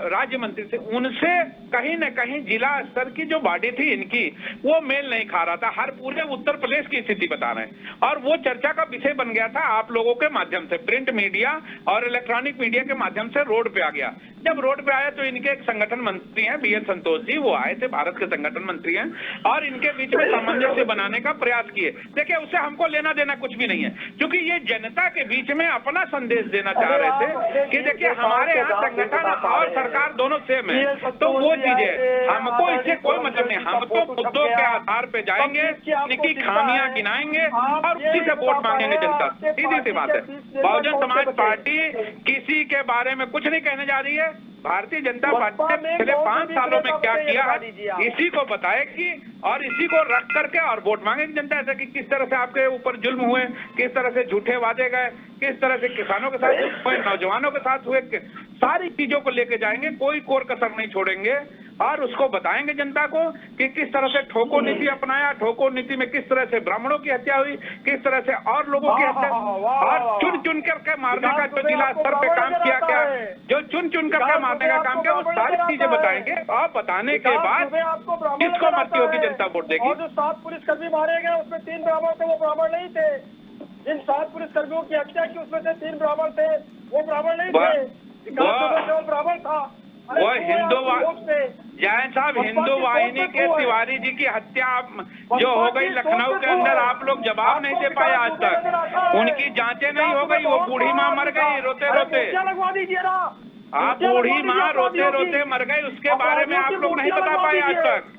राज्य मंत्री थे, उनसे कहीं न कहीं जिला स्तर की जो बॉडी थी इनकी वो मेल नहीं खा रहा था। हर पूरे उत्तर प्रदेश की स्थिति बता रहे हैं और वो चर्चा का विषय बन गया था आप लोगों के माध्यम से, प्रिंट मीडिया और इलेक्ट्रॉनिक मीडिया के माध्यम से रोड पे आ गया। जब रोड पे आया तो इनके एक संगठन मंत्री हैं BL संतोष जी, वो आए थे, भारत के संगठन मंत्री हैं, और इनके बीच में सामंजस्य बनाने का प्रयास किए। देखिए उससे हमको लेना देना कुछ भी नहीं है, क्योंकि ये जनता के बीच में अपना संदेश देना चाह रहे थे कि देखिए हमारे यहाँ संगठन और सरकार दोनों सेम है। तो वो चीजें हमको इससे कोई मतलब नहीं, हम तो मुद्दों के आधार पे जाएंगे, इनकी खामियां गिनाएंगे और उसी से वोट मांगेंगे जनता। सीधी सी बात है। बहुजन समाज पार्टी किसी के बारे में कुछ नहीं कहने जा रही है। भारतीय जनता पार्टी ने पिछले 5 सालों में क्या किया है इसी को बताएगी और इसी को रख करके और वोट मांगेगी जनता। ऐसा कि किस तरह से आपके ऊपर जुल्म हुए, किस तरह से झूठे वादे गए, किस तरह से किसानों के साथ हुए, नौजवानों के साथ हुए, सारी चीजों को लेके जाएंगे, कोई कोर कसर नहीं छोड़ेंगे और उसको बताएंगे जनता को कि किस तरह से ठोको नीति अपनाया, ठोको नीति में किस तरह से ब्राह्मणों की हत्या हुई, किस तरह से और लोगों की हत्या, और चुन चुन करके मारने का जो जिला स्तर पे काम किया गया, जो चुन चुन करके मारने का काम किया, वो सारी चीजें बताएंगे और बताने के बाद किसको मर्जी होगी जनता वोट देगी। और जो 7 पुलिसकर्मी मारे गए उसमें 3 ब्राह्मण थे, वो ब्राह्मण नहीं थे। जिन 7 पुलिसकर्मियों की हत्या की उसमें से 3 ब्राह्मण थे, वो ब्राह्मण नहीं थे। ब्राह्मण था वो हिंदू जैन साहब, हिंदू वाहिनी के तिवारी जी की हत्या जो हो गई लखनऊ के अंदर, आप लोग जवाब नहीं दे पाए आज तक। उनकी जांचें नहीं हो गई, वो बूढ़ी माँ मर गई रोते रोते। लगवा दीजिए ना, आप बूढ़ी माँ रोते रोते मर गई, उसके बारे में आप लोग नहीं बता पाए आज तक।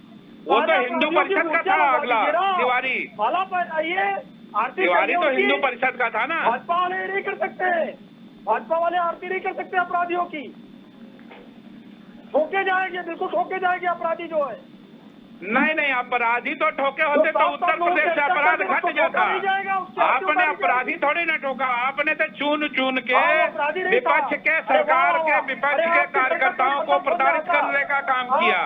वो तो हिंदू परिषद का था अगला तिवारी, तिवारी तो हिंदू परिषद का था ना। भाजपा वाले नहीं कर सकते, भाजपा वाले आरती नहीं कर सकते अपराधियों की। ठोके जाएंगे, बिल्कुल ठोके जाएंगे अपराधी जो है। नहीं नहीं, अपराधी तो ठोके होते तो उत्तर प्रदेश से अपराध घट जाता। आपने अपराधी थोड़ी ना ठोका, आपने तो चुन चुन के विपक्ष के, सरकार के विपक्ष के कार्यकर्ताओं को प्रताड़ित करने का काम किया।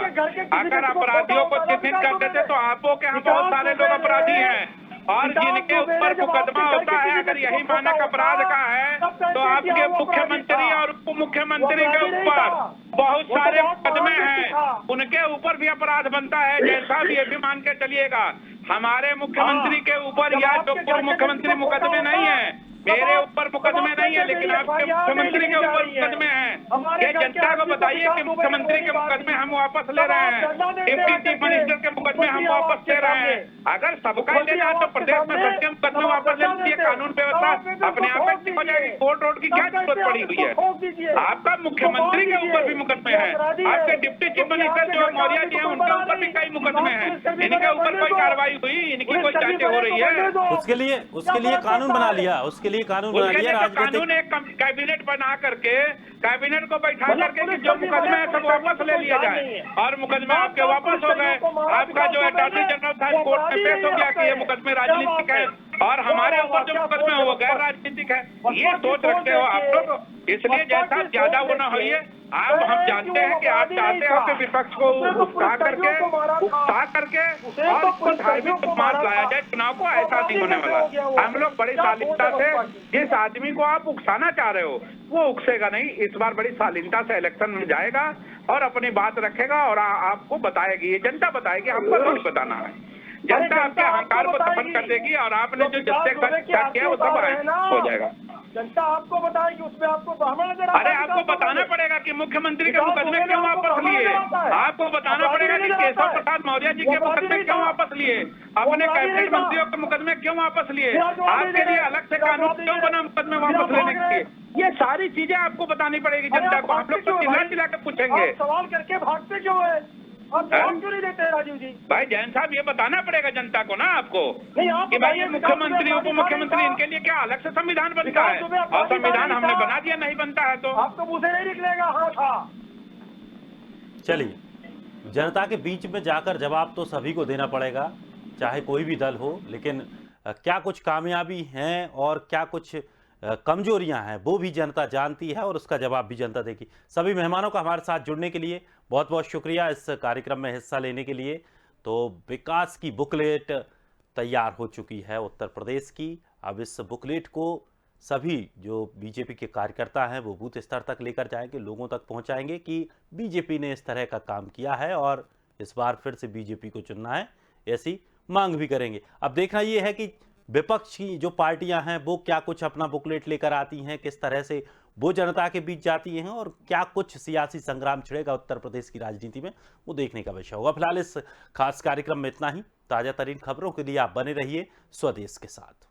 अगर अपराधियों को चिन्हित कर देते तो आपको के यहाँ बहुत सारे लोग अपराधी हैं और जिनके ऊपर मुकदमा होता है, अगर यही मानक अपराध का है तो आपके मुख्यमंत्री और उप मुख्यमंत्री के ऊपर बहुत सारे मुकदमे हैं, उनके ऊपर भी अपराध बनता है। जैसा भी ये भी मान के चलिएगा, हमारे मुख्यमंत्री के ऊपर या जो पूर्व मुख्यमंत्री मुकदमे नहीं है, मेरे ऊपर मुकदमे नहीं है, लेकिन आपके मुख्यमंत्री के ऊपर मुकदमे हैं। ये जनता को बताइए कि मुख्यमंत्री के मुकदमे हम वापस ले रहे हैं, डिप्टी चीफ मिनिस्टर के मुकदमे हम वापस ले रहे हैं। अगर सबका ले जाए तो प्रदेश में सबके मुकदमे वापस ले लीजिए, कानून व्यवस्था अपने आप में हो जाएगी। कोर्ट रोड की क्या जरूरत पड़ी हुई है? आपका मुख्यमंत्री के ऊपर भी मुकदमे हैं, आपके डिप्टी चीफ मिनिस्टर जो मौर्य जी हैं उनके ऊपर भी कई मुकदमे हैं। इनके ऊपर कोई कार्रवाई हुई, इनकी कोई जांचें हो रही है? उसके लिए कानून बना लिया, उसके लिए कानून बना लिया। कानून एक कैबिनेट बना करके, कैबिनेट को बैठा करके कि जो मुकदमे है सब वापस ले लिया जाए, और मुकदमे आपके वापस हो गए। आपका जो अटॉर्नी जनरल था कोर्ट में पेश हो गया कि ये मुकदमे राजनीतिक है और हमारे ऊपर जो मुकदमे है वो गैर राजनीतिक है। ये सोच रखते हो आप लोग, इसलिए जैसा ज्यादा वो न होइए। आप, हम जानते हैं कि आप चाहते हो कि विपक्ष को उकसा करके और उसको धार्मिक मार्ग लाया जाए। चुनाव को ऐसा नहीं होने वाला। हम लोग बड़ी शालीनता से, जिस आदमी को आप उकसाना चाह रहे हो वो उकसेगा नहीं, इस बार बड़ी शालीनता से इलेक्शन में जाएगा और अपनी बात रखेगा और आपको बताएगी, ये जनता बताएगी, हमको नहीं बताना है। जनता आपके अहंकार को दफन कर देगी और आपने जो जिससे क्या किया वो सब हो जाएगा। जनता आपको बताएगी, उसमें आपको ब्राह्मण नजर अरे आपको बताना पड़ेगा कि मुख्यमंत्री के मुकदमे क्यों वापस लिए, आपको बताना पड़ेगा कि केशव प्रसाद मौर्य जी के मुकदमे क्यों वापस लिए, अपने कैबिनेट मंत्रियों के मुकदमे क्यों वापस लिए, आपके लिए अलग से कानून क्यों बना मुकदमे वापस लेने के लिए। ये सारी चीजें आपको बतानी पड़ेगी जनता को। हम लोग तो चिल्ला चिल्ला के पूछेंगे, सवाल करके भागते क्यों है? आप जवाब क्यों नहीं देते हैं राजीव जी? भाई जैन साहब ये बताना पड़ेगा जनता को ना आपको नहीं, आप कि भाई बताइए, ये मुख्यमंत्री विकास उप मुख्यमंत्री इनके लिए क्या अलग से संविधान बनता है? विकास दुबे और संविधान हमने था। बना दिया, नहीं बनता है तो आपको मुंह से नहीं निकलेगा हाँ था। चलिए, जनता के बीच में जाकर जवाब तो सभी को देना पड़ेगा, चाहे कोई भी दल हो, लेकिन क्या कुछ कामयाबी हैं और क्या कुछ कमजोरियां हैं वो भी जनता जानती है और उसका जवाब भी जनता देगी। सभी मेहमानों का हमारे साथ जुड़ने के लिए बहुत बहुत शुक्रिया, इस कार्यक्रम में हिस्सा लेने के लिए। तो विकास की बुकलेट तैयार हो चुकी है उत्तर प्रदेश की। अब इस बुकलेट को सभी जो बीजेपी के कार्यकर्ता हैं वो बूथ स्तर तक लेकर जाएंगे, लोगों तक पहुंचाएंगे कि बीजेपी ने इस तरह का काम किया है और इस बार फिर से बीजेपी को चुनना है, ऐसी मांग भी करेंगे। अब देखना ये है कि विपक्ष की जो पार्टियां हैं वो क्या कुछ अपना बुकलेट लेकर आती हैं, किस तरह से वो जनता के बीच जाती हैं और क्या कुछ सियासी संग्राम छिड़ेगा उत्तर प्रदेश की राजनीति में, वो देखने का विषय होगा। फिलहाल इस खास कार्यक्रम में इतना ही। ताजा तरीन खबरों के लिए आप बने रहिए स्वदेश के साथ।